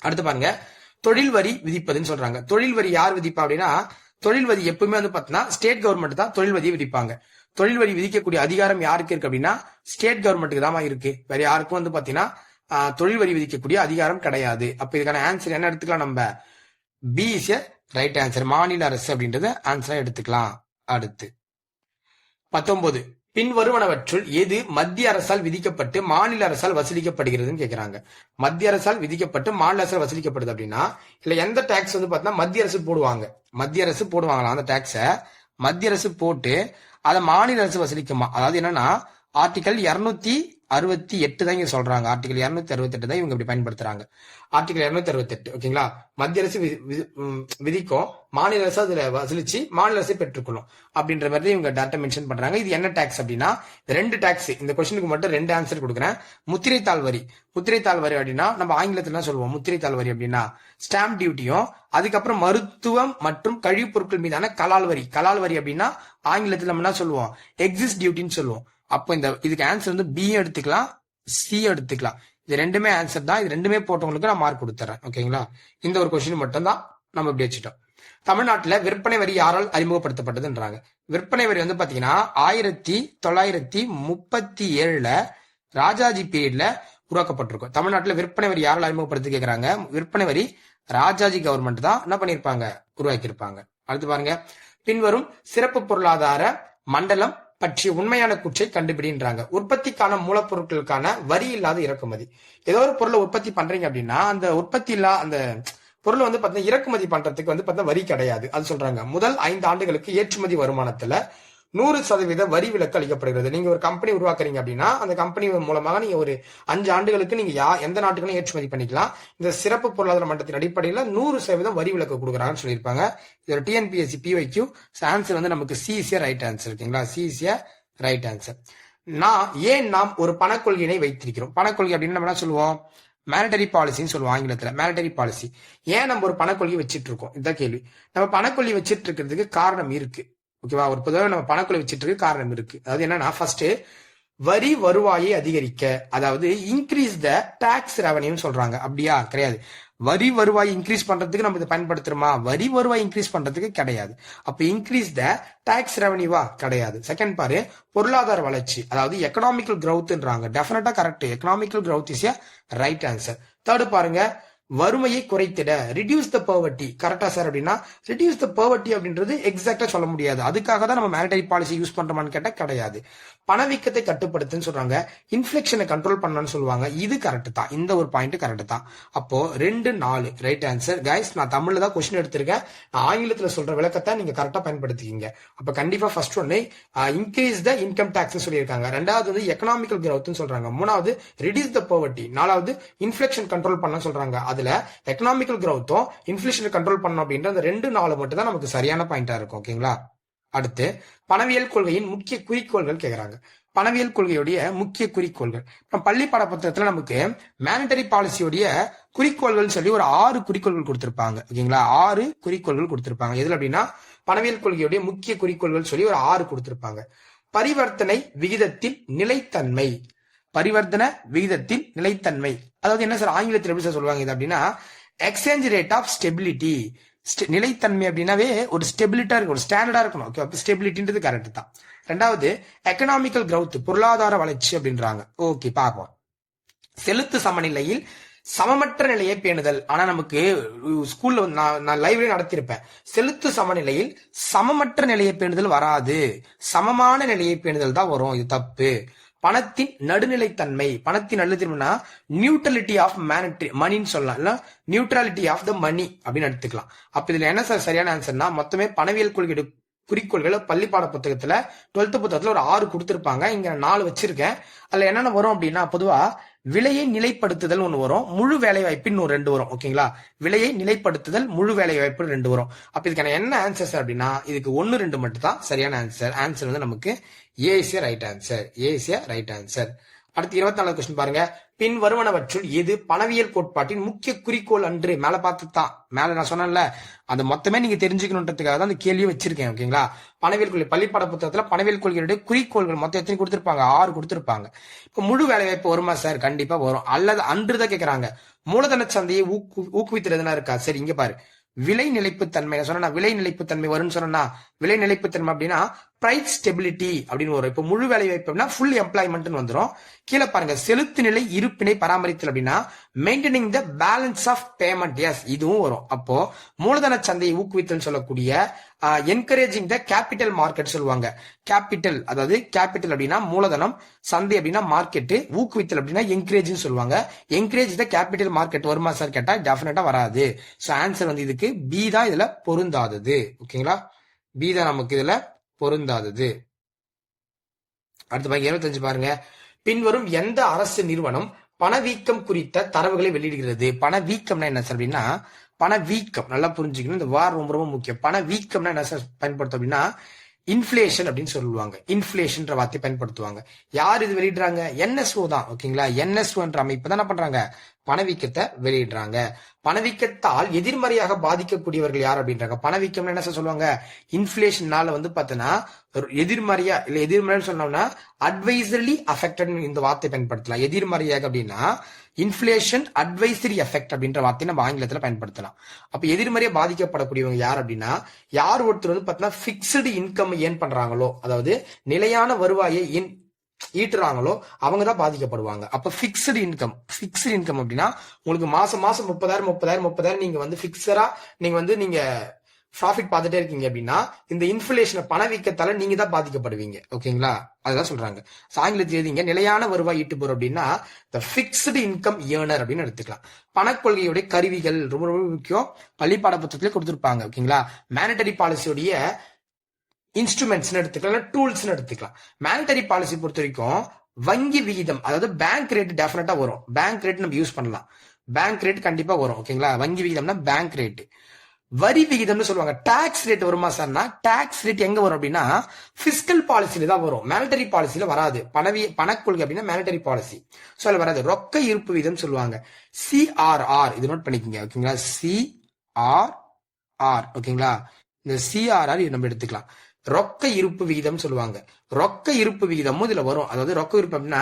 அடுத்து பாருங்க, தொழில் வரி விதிப்பதுன்னு சொல்றாங்க. தொழில் வரி யார் விதிப்பா அப்படின்னா தொழில் வரி எப்பவுமே வந்து பாத்தீங்கன்னா ஸ்டேட் கவர்மெண்ட் தான் தொழில் வரியை விதிப்பாங்க. தொழில் வரி விதிக்கக்கூடிய அதிகாரம் யாருக்கு இருக்கு அப்படின்னா ஸ்டேட் கவர்மெண்ட்டுக்கு தான் இருக்கு. வேற யாருக்கும் வந்து பாத்தீங்கன்னா தொழில் வரி விதிக்கக்கூடிய அதிகாரம் கிடையாது. அப்ப இதுக்கான ஆன்சர் என்ன எடுத்துக்கலாம், நம்ம B is a right answer. மாநில அரசு அப்படின்றது ஆன்சரா எடுத்துக்கலாம். அடுத்து 19, பின் வருவனவற்றுள் எது மத்திய அரசால் விதிக்கப்பட்டு மாநில அரசால் வசூலிக்கப்படுகிறதுன்னு கேட்கிறாங்க. மத்திய அரசால் விதிக்கப்பட்டு மாநில அரசால் வசூலிக்கப்படுது அப்படின்னா இல்ல எந்த டாக்ஸ் வந்து பாத்தீங்கன்னா மத்திய அரசு போடுவாங்க. மத்திய அரசு போடுவாங்களா அந்த டாக்ஸ மத்திய அரசு போட்டு அதை மாநில அரசு வசூலிக்குமா. அதாவது என்னன்னா ஆர்டிகல் 200 268 தான் இங்க சொல்றாங்க. ஆர்டிகல் 268 தான் இவங்க இப்படி பயன்படுத்துறாங்க. ஆர்டிகல் 268 ஓகேங்களா. மத்திய அரசு விதிக்கும், மாநில அரசு அதுல வசூலிச்சு மாநில அரசு பெற்றுக்கொள்ளும் அப்படின்ற மாதிரி இவங்க டேரக்டா மென்ஷன் பண்றாங்க. இது என்ன டாக்ஸ் அப்படின்னா 2 டாக்ஸ். இந்த கொஸ்டினுக்கு மட்டும் 2 ஆன்சர் கொடுக்குறேன். முத்திரைத்தாள் வரி. முத்திரைத்தாள் வரி அப்படின்னா நம்ம ஆங்கிலத்துல சொல்லுவோம். முத்திரைத்தாள் வரி அப்படின்னா ஸ்டாம்ப் டியூட்டியும், அதுக்கப்புறம் மருத்துவம் மற்றும் கழிவுப் பொருட்கள் மீதான கலால் வரி. கலால் வரி அப்படின்னா ஆங்கிலத்துல நம்ம என்ன சொல்லுவோம், எக்ஸிஸ் டியூட்டின்னு சொல்லுவோம். அப்போ இதுக்கு ஆன்சர் வந்து பி எடுத்துக்கலாம், சி எடுத்துக்கலாம். இது ரெண்டுமே ஆன்சர் தான். இது ரெண்டுமே போட்டவங்களுக்கு நான் மார்க் கொடுத்துறேன். ஓகேங்களா. இந்த ஒரு கொஸ்டின் மட்டும் தான் நம்ம இப்படி வச்சுட்டோம். தமிழ்நாட்டுல விற்பனை வரி யாரால் அறிமுகப்படுத்தப்பட்டதுன்றாங்க. விற்பனை வரி வந்து பாத்தீங்கன்னா 1937 ராஜாஜி பீரியட்ல உருவாக்கப்பட்டிருக்கும். தமிழ்நாட்டுல விற்பனை வரி யாரால் அறிமுகப்படுத்தி கேக்குறாங்க. விற்பனை வரி ராஜாஜி கவர்மெண்ட் தான் என்ன பண்ணிருப்பாங்க, உருவாக்கி இருப்பாங்க. அடுத்து பாருங்க, பின்வரும் சிறப்பு பொருளாதார மண்டலம் பற்றிய உண்மையான குற்றை கண்டுபிடின்றாங்க. உற்பத்திக்கான மூலப்பொருட்களுக்கான வரி இல்லாத இறக்குமதி. ஏதோ ஒரு பொருளை உற்பத்தி பண்றீங்க அப்படின்னா அந்த உற்பத்தி அந்த பொருளை வந்து பாத்தீங்கன்னா இறக்குமதி பண்றதுக்கு வந்து பாத்தீங்கன்னா வரி கிடையாது. அது சொல்றாங்க. முதல் 5 ஆண்டுகளுக்கு ஏற்றுமதி வருமானத்துல 100% வரி விலக்கு அளிக்கப்படுகிறது. நீங்க ஒரு கம்பெனி உருவாக்குறீங்க அப்படின்னா அந்த கம்பெனி மூலமாக நீங்க ஒரு 5 ஆண்டுகளுக்கு நீங்க எந்த நாட்டுக்கும் ஏற்றுமதி பண்ணிக்கலாம். இந்த சிறப்பு பொருளாதார மட்டத்தின் அடிப்படையில் 100% வரி விலக்கு கொடுக்குறாங்கன்னு சொல்லியிருப்பாங்க. இது ஒரு டிஎன்பிஎஸ்சி பிஒய்க்யூ. ஆன்சர் வந்து நமக்கு சி இஸ் ரைட் ஆன்சர். ஓகேங்களா. C is right answer. நாம் ஒரு பணக்கொள்கையினை வைத்திருக்கிறோம். பணக்கொள்கை அப்படின்னு நம்ம என்ன சொல்லுவோம், மேனிட்டரி பாலிசின்னு சொல்லுவோம் ஆங்கிலத்துல. Monetary policy. ஏன் நம்ம ஒரு பணக்கொள்கை வச்சிட்டு இருக்கோம், இதான் கேள்வி. நம்ம பணக்கொள்கை வச்சிட்டு இருக்கிறதுக்கு காரணம் இருக்கு. ஓகேவா. ஒரு பொதுவாக நம்ம பணக்கொள்கை வச்சிட்டு இருக்க காரணம் இருக்கு. அதாவது என்னன்னா, ஃபர்ஸ்ட் வரி வருவாயை அதிகரிக்க, அதாவது இன்க்ரீஸ் த டாக்ஸ் ரெவன்யூ சொல்றாங்க. அப்படியா? கிடையாது. வரி வருவாய் இன்க்ரீஸ் பண்றதுக்கு நம்ம இதை பயன்படுத்துறோமா? வரி வருவாய் இன்க்ரீஸ் பண்றதுக்கு கிடையாது. அப்ப இன்க்ரீஸ் த டாக்ஸ் ரெவன்யூவா? கிடையாது. செகண்ட் பாரு, பொருளாதார வளர்ச்சி, அதாவது எக்கனாமிக்கல் கிரௌத்ன்றாங்க. டெஃபினட்டா correct. Economical growth is right answer. Third பாருங்க, வறுமையை குறைத்திட, ரிடியூஸ் த பவர்ட்டி. கரெக்டா சார் அப்படின்னா ரிடியூஸ் த பவர்ட்டி அப்படின்றது எக்ஸாக்டா சொல்ல முடியாது. அதுக்காக தான் நம்ம மேனிட்டரி பாலிசி யூஸ் பண்றோமான்னு கேட்டா கிடையாது. பணவீக்கத்தை கட்டுப்படுத்துன்னு சொல்றாங்க. இன்ஃபிளேஷனை கண்ட்ரோல் பண்ணணும்னு சொல்லுவாங்க. இது கரெக்ட் தான். இந்த ஒரு பாயிண்ட் கரெக்ட் தான். அப்போ 2, 4 ரைட் ஆன்சர். கைஸ், நான் தமிழ்ல தான் கொஸ்டின் எடுத்திருக்கேன். நான் ஆங்கிலத்துல சொல்ற விளக்கத்தை நீங்க கரெக்டா பயன்படுத்திக்கிங்க. அப்ப கண்டிப்பா ஃபர்ஸ்ட் ஒன்னு இன்க்ரீஸ் த இன்கம் டாக்ஸ் சொல்லியிருக்காங்க. ரெண்டாவது வந்து எக்கனாமிக்கல் கிரௌத் சொல்றாங்க. மூணாவது ரிடியூஸ் த பவர்ட்டி. நாலாவது இன்ஃபிளேஷன் கண்ட்ரோல் பண்ண சொல்றாங்க. அதுல எக்கனாமிக்கல் கிரௌத்தும் இன்ஃபிளேஷன் கண்ட்ரோல் பண்ணணும் அப்படின்ற அந்த 2, 4 மட்டும் தான் நமக்கு சரியான பாயிண்டா இருக்கும். ஓகேங்களா. அடுத்து பணவியல் கொள்கையின் முக்கிய குறிக்கோள்கள் கேக்குறாங்க. பணவியல் கொள்கையுடைய முக்கிய குறிக்கோள்கள். பள்ளி பாட புத்தகத்துல நமக்கு மேனிட்டரி பாலிசியோடைய குறிக்கோள்கள் சொல்லி ஒரு 6 குறிக்கோள்கள் கொடுத்திருப்பாங்க. ஓகேங்களா. 6 குறிக்கோள்கள் கொடுத்திருப்பாங்க. எதுல அப்படின்னா பணவியல் கொள்கையுடைய முக்கிய குறிக்கோள்கள் சொல்லி ஒரு 6 கொடுத்திருப்பாங்க. பரிவர்த்தனை விகிதத்தில் நிலைத்தன்மை. பரிவர்த்தனை விகிதத்தில் நிலைத்தன்மை, அதாவது என்ன சார் ஆங்கிலத்தில் எப்படி சார் சொல்லுவாங்க இது அப்படின்னா எக்ஸ்சேஞ்ச் ரேட் ஆஃப் ஸ்டெபிலிட்டி. நிலைத்தன்மை அப்படின்னாவே ஒரு ஸ்டெபிலிட்டா இருக்கு, ஒரு ஸ்டாண்டர்டா இருக்கணும். ஓகே, ஸ்டெபிலிட்டின்றது கரெக்ட் தான். ரெண்டாவது எக்கனாமிக்கல் கிரௌத், பொருளாதார வளர்ச்சி அப்படின்றாங்க. ஓகே, பார்ப்போம். செலுத்து சமநிலையில் சமமற்ற நிலையை பேணுதல். ஆனா நமக்கு ஸ்கூல்ல நான் லைவ்ல நடத்திருப்பேன். செலுத்து சமநிலையில் சமமற்ற நிலையை பேணுதல் வராது, சமமான நிலையை பேணுதல் தான் வரும். இது தப்பு. பணத்தின் நடுநிலைத்தன்மை. பணத்தின் நடுநிலைத்தன்மைனா நியூட்ரலிட்டி ஆஃப் மணின்னு சொல்லலாம், இல்ல நியூட்ரலிட்டி ஆஃப் த மணி அப்படின்னு எடுத்துக்கலாம். அப்ப இதுல என்ன சார் சரியான ஆன்சர்னா, மொத்தமே பணவியல் கொள்கை குறிக்கோள்களை பள்ளி பாட புத்தகத்துல 12th புத்தகத்துல ஒரு 6 கொடுத்திருப்பாங்க. இங்க 4 வச்சிருக்கேன். அதுல என்னென்ன வரும் அப்படின்னா, பொதுவா விலையை நிலைப்படுத்துதல் ஒண்ணு வரும், முழு வேலை வாய்ப்புன்னு 2 வரும். ஓகேங்களா. விலையை நிலைப்படுத்துதல், முழு வேலை வாய்ப்பு 2 வரும். அப்ப இதுக்கான என்ன ஆன்சர் சார் அப்படின்னா, இதுக்கு 1, 2 மட்டும் தான் சரியான ஆன்சர். ஆன்சர் வந்து நமக்கு A is right answer. A is right answer. அடுத்து 24வது கொஸ்டின் பாருங்க. பின் வருவனவற்றுள் எது பணவியல் கோட்பாட்டின் முக்கிய குறிக்கோள் அன்று? மேல பார்த்து தான், மேல நான் சொன்னேன்ல, அது மொத்தமே நீங்க தெரிஞ்சுக்கணுன்றதுக்காக தான் அந்த கேள்வியை வச்சிருக்கேன். ஓகேங்களா. பணவியல் கொள்கை பள்ளிப்பாட புத்தகத்துல பணவியல் கொள்கையுடைய குறிக்கோள்கள் மொத்தம் எத்தனை கொடுத்திருப்பாங்க? 6 கொடுத்திருப்பாங்க. இப்ப முழு வேலை வாய்ப்பு வருமா சார்? கண்டிப்பா வரும். அல்லது அன்று தான் கேக்குறாங்க. மூலதன சந்தையை ஊக்குவித்துறதுனா இருக்கா? சரி, இங்க பாரு. விலை நிலைப்புத்தன்மை சொன்னா விலை நிலைப்புத்தன்மை வரும்னு சொன்னா விலை நிலைப்புத்தன்மை அப்படின்னா பிரைஸ் ஸ்டெபிலிட்டி அப்படின்னு வரும். இப்ப முழு வேலை வாய்ப்பு அப்படின்னா ஃபுல் எம்ப்ளாய்மெண்ட் வந்துடும். கீழே பாருங்க, செலுத்து நிலை இருப்பினை பராமரித்தல் அப்படின்னா maintaining the balance of payment. Yes, இதுவும் வரும். அப்போ மூலதன சந்தையை ஊக்குவித்தல் சொல்லக்கூடிய என்கரேஜிங் த கேபிட்டல் மார்க்கெட் சொல்லுவாங்க. கேபிட்டல், அதாவது கேபிட்டல் அப்படின்னா மூலதனம், சந்தை அப்படின்னா மார்க்கெட், ஊக்குவித்தல் அப்படின்னா என்கரேஜ் சொல்லுவாங்க. என்கரேஜ் த கேபிட்டல் மார்க்கெட் வருமா சார் கேட்டா டெஃபினட்டா வராது. சோ ஆன்சர் வந்து இதுக்கு பி தான் இதுல பொருந்தாதது. ஓகேங்களா. பி தான் நமக்கு இதுல பொருந்தாதது. அடுத்து 25 பாருங்க. பின்வரும் எந்த அரசு நிறுவனம் பணவீக்கம் குறித்த தரவுகளை வெளியிடுகிறது? பணவீக்கம்னா என்ன சார் அப்படின்னா, பணவீக்கம் நல்லா புரிஞ்சுக்கணும். இந்த வார் ரொம்ப ரொம்ப முக்கியம். பணவீக்கம்னா என்ன சார் பயன்படுத்தும் அப்படின்னா, இன்ஃபிளேஷன் அப்படின்னு சொல்லுவாங்க. இன்ஃபிளேஷன் வார்த்தை பயன்படுத்துவாங்க. யார் இது வெளியிடுறாங்க? என்எஸ்ஓ தான். ஓகேங்களா? என்எஸ்ஓன்ற அமைப்பு தான் என்ன பண்றாங்க? பணவீக்கத்தை வெளியிடுறாங்க. பணவீக்கத்தால் எதிர்மறையாக பாதிக்கக்கூடியவர்கள் யார் அப்படின்றாங்க. பணவீக்கம் என்ன சொல்லுவாங்க? இன்ஃபிளேஷனால பாத்தீங்கன்னா எதிர்மறையா இல்ல எதிர்மறைன்னு சொன்னோம்னா அட்வைசர்லி அஃபெக்டட் இந்த வார்த்தை பயன்படுத்தலாம். எதிர்மறையாக அப்படின்னா இன்ஃபிளேஷன் அட்வைசரி எஃபெக்ட் அப்படின்ற வார்த்தை நம்ம ஆங்கிலத்துல பயன்படுத்தலாம். அப்ப எதிர்மறையா பாதிக்கப்படக்கூடியவங்க யார் அப்படின்னா, யார் ஒருத்தர் பாத்தீங்கன்னா பிக்ஸ்டு இன்கம் ஏன் பண்றாங்களோ, அதாவது நிலையான வருவாயை ஈட்டுறாங்களோ அவங்க தான் பாதிக்கப்படுவாங்க. அப்ப பிக்ஸ்டு இன்கம் அப்படின்னா உங்களுக்கு மாசம் மாசம் 30,000 நீங்க பிக்ஸரா நீங்க ப்ராஃபிட் பார்த்துட்டே இருக்கீங்க அப்படின்னா இந்த இன்ஃபிளேஷன் பணவீக்கத்தால நீங்க தான் பாதிக்கப்படுவீங்க. ஓகேங்களா? அதெல்லாம் சொல்றாங்க. ஆங்கிலத்தில் எழுதிங்க, நிலையான வருவாய் ஈட்டுபவர் அப்படின்னா த பிக்ஸ்டு இன்கம் ஏர்னர் அப்படின்னு எடுத்துக்கலாம். பணக்கொள்கையுடைய கருவிகள் ரொம்ப ரொம்ப முக்கியம். பள்ளிப்பாட புத்தகத்திலே கொடுத்திருப்பாங்க. ஓகேங்களா? மானிட்டரி பாலிசியோடைய இன்ஸ்ட்ருமெண்ட்ஸ் எடுத்துக்கலாம், டூல்ஸ் எடுத்துக்கலாம். மானிட்டரி பாலிசி பொறுத்த வரைக்கும் வங்கி விகிதம், அதாவது பேங்க் ரேட் டெஃபினட்டா வரும். பேங்க் ரேட் நம்ம யூஸ் பண்ணலாம். பேங்க் ரேட் கண்டிப்பா வரும். ஓகேங்களா? வங்கி விகிதம்னா பேங்க் ரேட். வரி விகிதம்னு சொல்லுவாங்க. டாக்ஸ் ரேட் வருமா சார்னா, டாக்ஸ் ரேட் எங்க வரும் அப்படின்னா பிஸ்கல் பாலிசியில தான் வரும். மானிட்டரி பாலிசியில வராது. பணக்கொள்கை அப்படின்னா மானிட்டரி பாலிசி சொல்ல வராது. ரொக்க இருப்பு விகிதம் சொல்லுவாங்க. சிஆர்ஆர் இது நோட் பண்ணிக்கோங்க. ஓகேங்களா? சிஆர்ஆர். ஓகேங்களா? இந்த சிஆர்ஆர் நம்ம எடுத்துக்கலாம். ரொக்க இருப்பு விகிதம் சொல்லுவாங்க. ரொக்க இருப்பு விகிதமும் இதுல வரும். அதாவது ரொக்க இருப்பு அப்படின்னா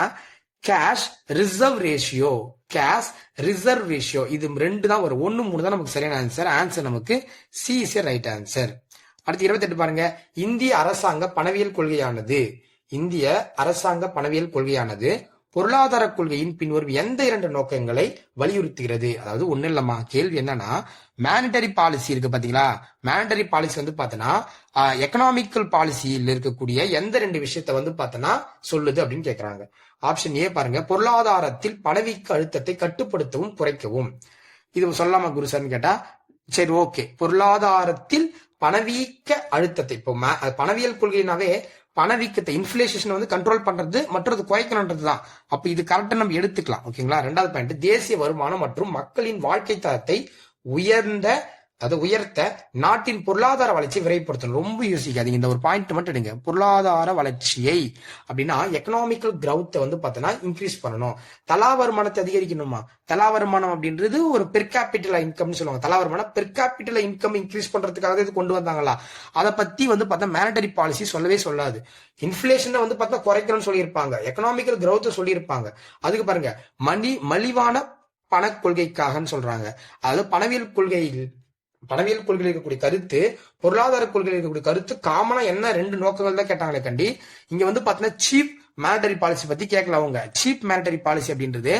cash reserve ratio, cash reserve ratio இது 2 தான் வரும். 1, 3 தான் நமக்கு சரியான ஆன்சர். ஆன்சர் நமக்கு C is a right answer. அடுத்து 28 பாருங்க. இந்திய அரசாங்க பணவியல் கொள்கையானது பொருளாதார கொள்கையின் பின்வரும் எந்த 2 நோக்கங்களை வலியுறுத்துகிறது? அதாவது ஒண்ணு இல்லம்மா, கேள்வி என்னன்னா மானிட்டரி பாலிசி இருக்கு பாத்தீங்களா? மானிட்டரி பாலிசி பாத்தீங்கன்னா எக்கனாமிக்கல் பாலிசியில் இருக்கக்கூடிய எந்த 2 விஷயத்த பாத்தீங்கன்னா சொல்லுது அப்படின்னு கேக்குறாங்க. ஆப்ஷன் ஏ பாருங்க, பொருளாதாரத்தில் பணவீக்க அழுத்தத்தை கட்டுப்படுத்தவும் குறைக்கவும். இது சொல்லலாமா குரு சார்னு கேட்டா சரி ஓகே. பொருளாதாரத்தில் பணவீக்க அழுத்தத்தை, இப்போ பணவியல் கொள்கைனாவே பணவீக்கத்தை இன்ஃபிளேஷன் கண்ட்ரோல் பண்றது மற்றது குறைக்கணும்ன்றது தான். அப்ப இது கரெக்டா நம்ம எடுத்துக்கலாம். ஓகேங்களா? 2வது பாயிண்ட், தேசிய வருமானம் மற்றும் மக்களின் வாழ்க்கை தரத்தை உயர்த்த நாட்டின் பொருளாதார வளர்ச்சியை விரைவுபடுத்தணும். ரொம்ப யோசிக்காதீங்க, இந்த ஒரு பாயிண்ட் மட்டும் எடுங்க. பொருளாதார வளர்ச்சியை அப்படின்னா எக்கனாமிக்கல் கிரௌத்தை பாத்தீங்கன்னா இன்க்ரீஸ் பண்ணணும். தலா வருமானத்தை அதிகரிக்கணுமா? தலா வருமானம் அப்படின்றது ஒரு பெர் கேபிட்டல் இன்கம்னு சொல்லுவாங்க. தலா வருமானம் பெர் கேபிட்டல் இன்கம் இன்க்ரீஸ் பண்றதுக்காக இது கொண்டு வந்தாங்களா? அதை பத்தி பார்த்தா மானிட்டரி பாலிசி சொல்லவே சொல்லாது. இன்ஃபிளேஷன் பார்த்தா குறைக்கணும்னு சொல்லியிருப்பாங்க, எக்கனாமிக்கல் கிரௌத் சொல்லியிருப்பாங்க. அதுக்கு பாருங்க மலிவான பணக்கொள்கைக்காகன்னு சொல்றாங்க. அதாவது பணவியல் கொள்கையில் இருக்கக்கூடிய கருத்து, பொருளாதார கொள்கையில் இருக்கக்கூடிய கருத்து காமனா என்ன 2 நோக்கங்கள் தான் கேட்டாங்களே கண்டி. இங்க பாத்தீங்கன்னா சீப் மானிட்டரி பாலிசி பத்தி கேட்கல அவங்க. சீப் மானிட்டரி பாலிசி அப்படின்றது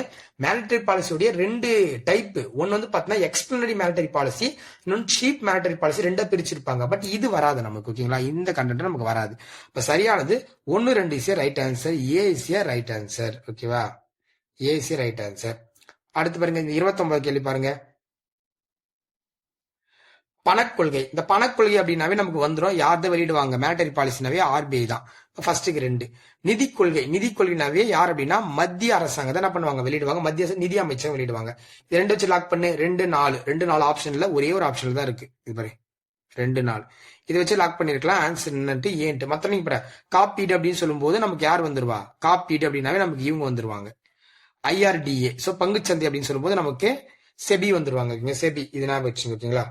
மானிட்டரி பாலிசியோடைய 2 டைப். ஒன்னு பாத்தீங்கன்னா எக்ஸ்பிளனரி மானிட்டரி பாலிசி, இன்னொன்னு சீப் மானிட்டரி பாலிசி. 2 பிரிச்சிருப்பாங்க. பட் இது வராது நமக்கு. ஓகேங்களா? இந்த கண்டென்ட் நமக்கு வராது. இப்ப சரியானது 1, 2 is right answer. A is right answer. ஓகேவா? ஏ இஸ் ரைட் ஆன்சர். அடுத்து பாருங்க, இந்த 29 கேள்வி பாருங்க. பணக்கொள்கை. இந்த பணக்கொள்கை அப்படின்னாவே நமக்கு வந்துடும். யார்தான் வெளியிடுவாங்க? மானிட்டரி பாலிசினாவே ஆர்பிஐ தான். ஃபர்ஸ்ட்டுக்கு 2. நிதிக்கொள்கைனாவே யார் அப்படின்னா மத்திய அரசாங்கம் தான் என்ன பண்ணுவாங்க? வெளியிடுவாங்க. மத்திய நிதி அமைச்சர் வெளியிடுவாங்க. 2 வச்சு லாக் பண்ணு. 2, 4 ஆப்ஷன்ல ஒரே ஒரு ஆப்ஷன்ல தான் இருக்கு. இது பாரு 2, 4 இதை வச்சு லாக் பண்ணிருக்கலாம். ஆன்சர் என்னன்ட்டு ஏன்ட்டு. மத்த நீங்க காப்பீடு அப்படின்னு சொல்லும் போது நமக்கு யார் வந்துருவா? காப்பீடு அப்படின்னாவே நமக்கு இவங்க வந்துருவாங்க, ஐஆர்டிஏ. சோ பங்குச்சந்தை அப்படின்னு சொல்லும் போது நமக்கு செபி வந்துருவாங்க. செபி இது நான் வச்சுங்க. ஓகேங்களா?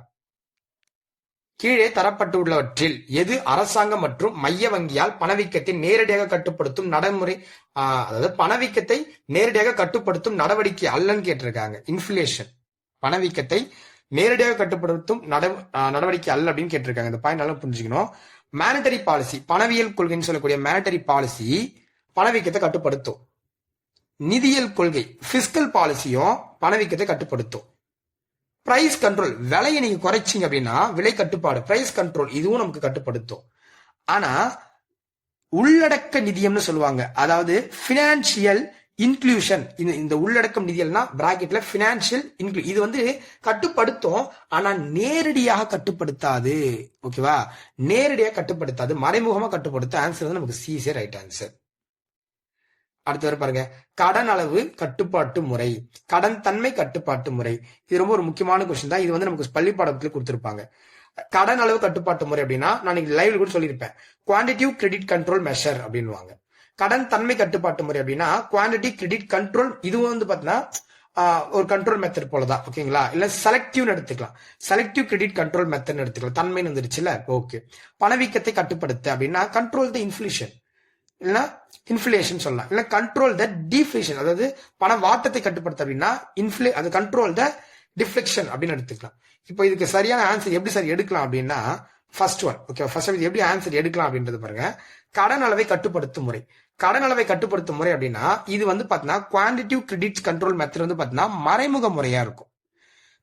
கீழே தரப்பட்டுள்ளவற்றில் எது அரசாங்கம் மற்றும் மைய வங்கியால் பணவீக்கத்தை நேரடியாக கட்டுப்படுத்தும் நடைமுறை, அதாவது பணவீக்கத்தை நேரடியாக கட்டுப்படுத்தும் நடவடிக்கை அல்லன்னு கேட்டிருக்காங்க. இன்ஃபிளேஷன் பணவீக்கத்தை நேரடியாக கட்டுப்படுத்தும் நடவடிக்கை அல்ல அப்படின்னு கேட்டிருக்காங்க. இந்த பாயிண்ட் நல்லா புரிஞ்சுக்கணும். மானிட்டரி பாலிசி, பணவியல் கொள்கைன்னு சொல்லக்கூடிய மானிட்டரி பாலிசி பணவீக்கத்தை கட்டுப்படுத்தும். நிதியியல் கொள்கை பிஸ்கல் பாலிசியும் பணவீக்கத்தை கட்டுப்படுத்தும். பிரைஸ் கண்ட்ரோல், விலையை நீங்க குறைச்சிங்க அப்படின்னா விலை கட்டுப்பாடு, பிரைஸ் கண்ட்ரோல் இதுவும் நமக்கு கட்டுப்படுத்தும். ஆனா உள்ளடக்க நிதியம்னு சொல்லுவாங்க, அதாவது பினான்சியல் இன்க்ளூஷன். இந்த உள்ளடக்கம் நிதியல்னா பிராக்கெட்ல பினான்சியல் இன்க்ளூ இது கட்டுப்படுத்தும். ஆனா நேரடியாக கட்டுப்படுத்தாது. ஓகேவா? நேரடியாக கட்டுப்படுத்தாது, மறைமுகமா கட்டுப்படுத்த. ஆன்சர் நமக்கு சி இஸ் ரைட் ஆன்சர். அடுத்து பாருங்க, கடன் அளவு கட்டுப்பாட்டு முறை, கடன் தன்மை கட்டுப்பாட்டு முறை. இது ரொம்ப ஒரு முக்கியமான கொஸ்டின் தான். இது வந்து நமக்கு பள்ளி பாடத்துல கொடுத்திருப்பாங்க. கடன் அளவு கட்டுப்பாட்டு முறை அப்படின்னா, நான் லைவ்ல கூட சொல்லியிருப்பேன், குவான்டிட்டிவ் கிரெடிட் கண்ட்ரோல் மெஷர் அப்படின்னுவாங்க. கடன் தன்மை கட்டுப்பாட்டு முறை அப்படின்னா குவான்டிட்டி கிரெடிட் கண்ட்ரோல். இது வந்து பாத்தீங்கன்னா ஒரு கண்ட்ரோல் மெத்தட் போலதான், ஓகேங்களா? இல்ல செலக்டிவ் எடுத்துக்கலாம், செலக்டிவ் கிரெடிட் கண்ட்ரோல் மெத்தட் எடுத்துக்கலாம். தன்மைன்னு வந்துருச்சுல, ஓகே. பணவீக்கத்தை கட்டுப்படுத்த அப்படின்னா கண்ட்ரோல் த இன்ஃபிளேஷன், இல்லைன்னா இன்ஃபிளேஷன் சொல்லலாம், இல்ல கண்ட்ரோல் த டிஃப்ளேஷன், அதாவது பண வாட்டத்தை கட்டுப்படுத்த அப்படின்னா அது கண்ட்ரோல் த டிஃப்ளெக்ஷன் அப்படின்னு எடுத்துக்கலாம். இப்போ இதுக்கு சரியான ஆன்சர் எப்படி சார் எடுக்கலாம் அப்படின்னா, ஃபர்ஸ்ட் ஒன், ஓகே. ஃபர்ஸ்ட் எப்படி ஆன்சர் எடுக்கலாம் அப்படின்றது பாருங்க. கடன் அளவை கட்டுப்படுத்தும் முறை, கடன் அளவை கட்டுப்படுத்தும் முறை அப்படின்னா இது வந்து பாத்தீங்கன்னா குவான்டிட்டிவ் கிரெடிட் கண்ட்ரோல் மெத்தட் வந்து பாத்தீங்கன்னா மறைமுக முறையா இருக்கும்.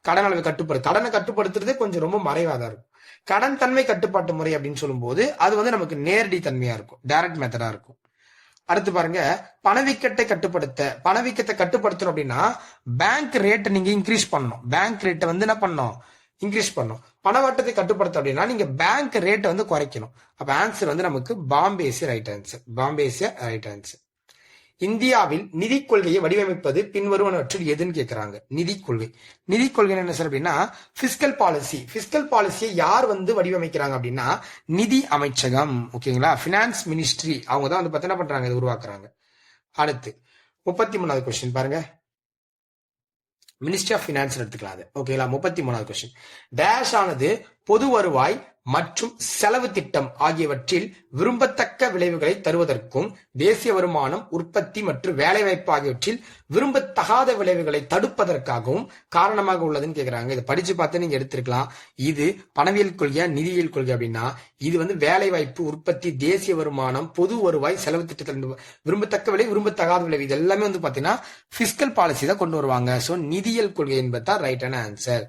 கடன் அளவை கடனை கட்டுப்படுத்துறதே கொஞ்சம் ரொம்ப மறைவாதான் இருக்கும். கடன் தன்மை கட்டுப்பாட்டு முறை அப்படின்னு சொல்லும்போது அது வந்து நமக்கு நேரடி தன்மையா இருக்கும், டைரக்ட் மெத்தடா இருக்கும். அடுத்து பாருங்க, பணவீக்கத்தை கட்டுப்படுத்தணும் அப்படின்னா பேங்க் ரேட்டை நீங்க இன்க்ரீஸ் பண்ணணும். பேங்க் ரேட்டை வந்து என்ன பண்ணணும், இன்க்ரீஸ் பண்ணும். பணவாட்டத்தை கட்டுப்படுத்த அப்படின்னா நீங்க பேங்க் ரேட்டை வந்து குறைக்கணும். அப்ப ஆன்சர் வந்து நமக்கு பாம்பேஸ் ரைட் ஆன்சர், பாம்பேஸ் ரைட் ஆன்சர். இந்தியாவில் நிதி கொள்கையை வடிவமைப்பது பின்வருவனவற்றில் எதுன்னு கேட்கிறாங்க. நிதி கொள்கை என்ன சார் அப்படின்னா பிஸ்கல் பாலிசி. பிஸ்கல் பாலிசியை யார் வந்து வடிவமைக்கிறாங்க அப்படின்னா நிதி அமைச்சகம், ஓகேங்களா? பினான்ஸ் மினிஸ்ட்ரி, அவங்க தான் வந்து பத்தி என்ன பண்றாங்க, இதை உருவாக்குறாங்க. அடுத்து 33வது கொஸ்டின் பாருங்க, மினிஸ்ட்ரி ஆஃப் பினான்ஸ் எடுத்துக்கலாம், ஓகேங்களா? 33வது கொஸ்டின், டேஷ் ஆனது பொது வருவாய் மற்றும் செலவு திட்டம் ஆகியவற்றில் விரும்பத்தக்க விளைவுகளை தருவதற்கும் தேசிய வருமானம், உற்பத்தி மற்றும் வேலைவாய்ப்பு ஆகியவற்றில் விரும்பத்தகாத விளைவுகளை தடுப்பதற்காகவும் காரணமாக உள்ளதுன்னு கேக்குறாங்க. இதை படிச்சு பார்த்து நீங்க எடுத்திருக்கலாம். இது பணவியல் கொள்கையா நிதியியல் கொள்கை அப்படின்னா இது வந்து வேலைவாய்ப்பு, உற்பத்தி, தேசிய வருமானம், பொது வருவாய், செலவு திட்டத்தில் விரும்பத்தக்க விளைவு, விரும்பத்தகாத விளைவு, இது எல்லாமே வந்து பாத்தீங்கன்னா பிஸ்கல் பாலிசி தான் கொண்டு வருவாங்க. சோ நிதியியல் கொள்கை என்பதுதான் ரைட்டான ஆன்சர்.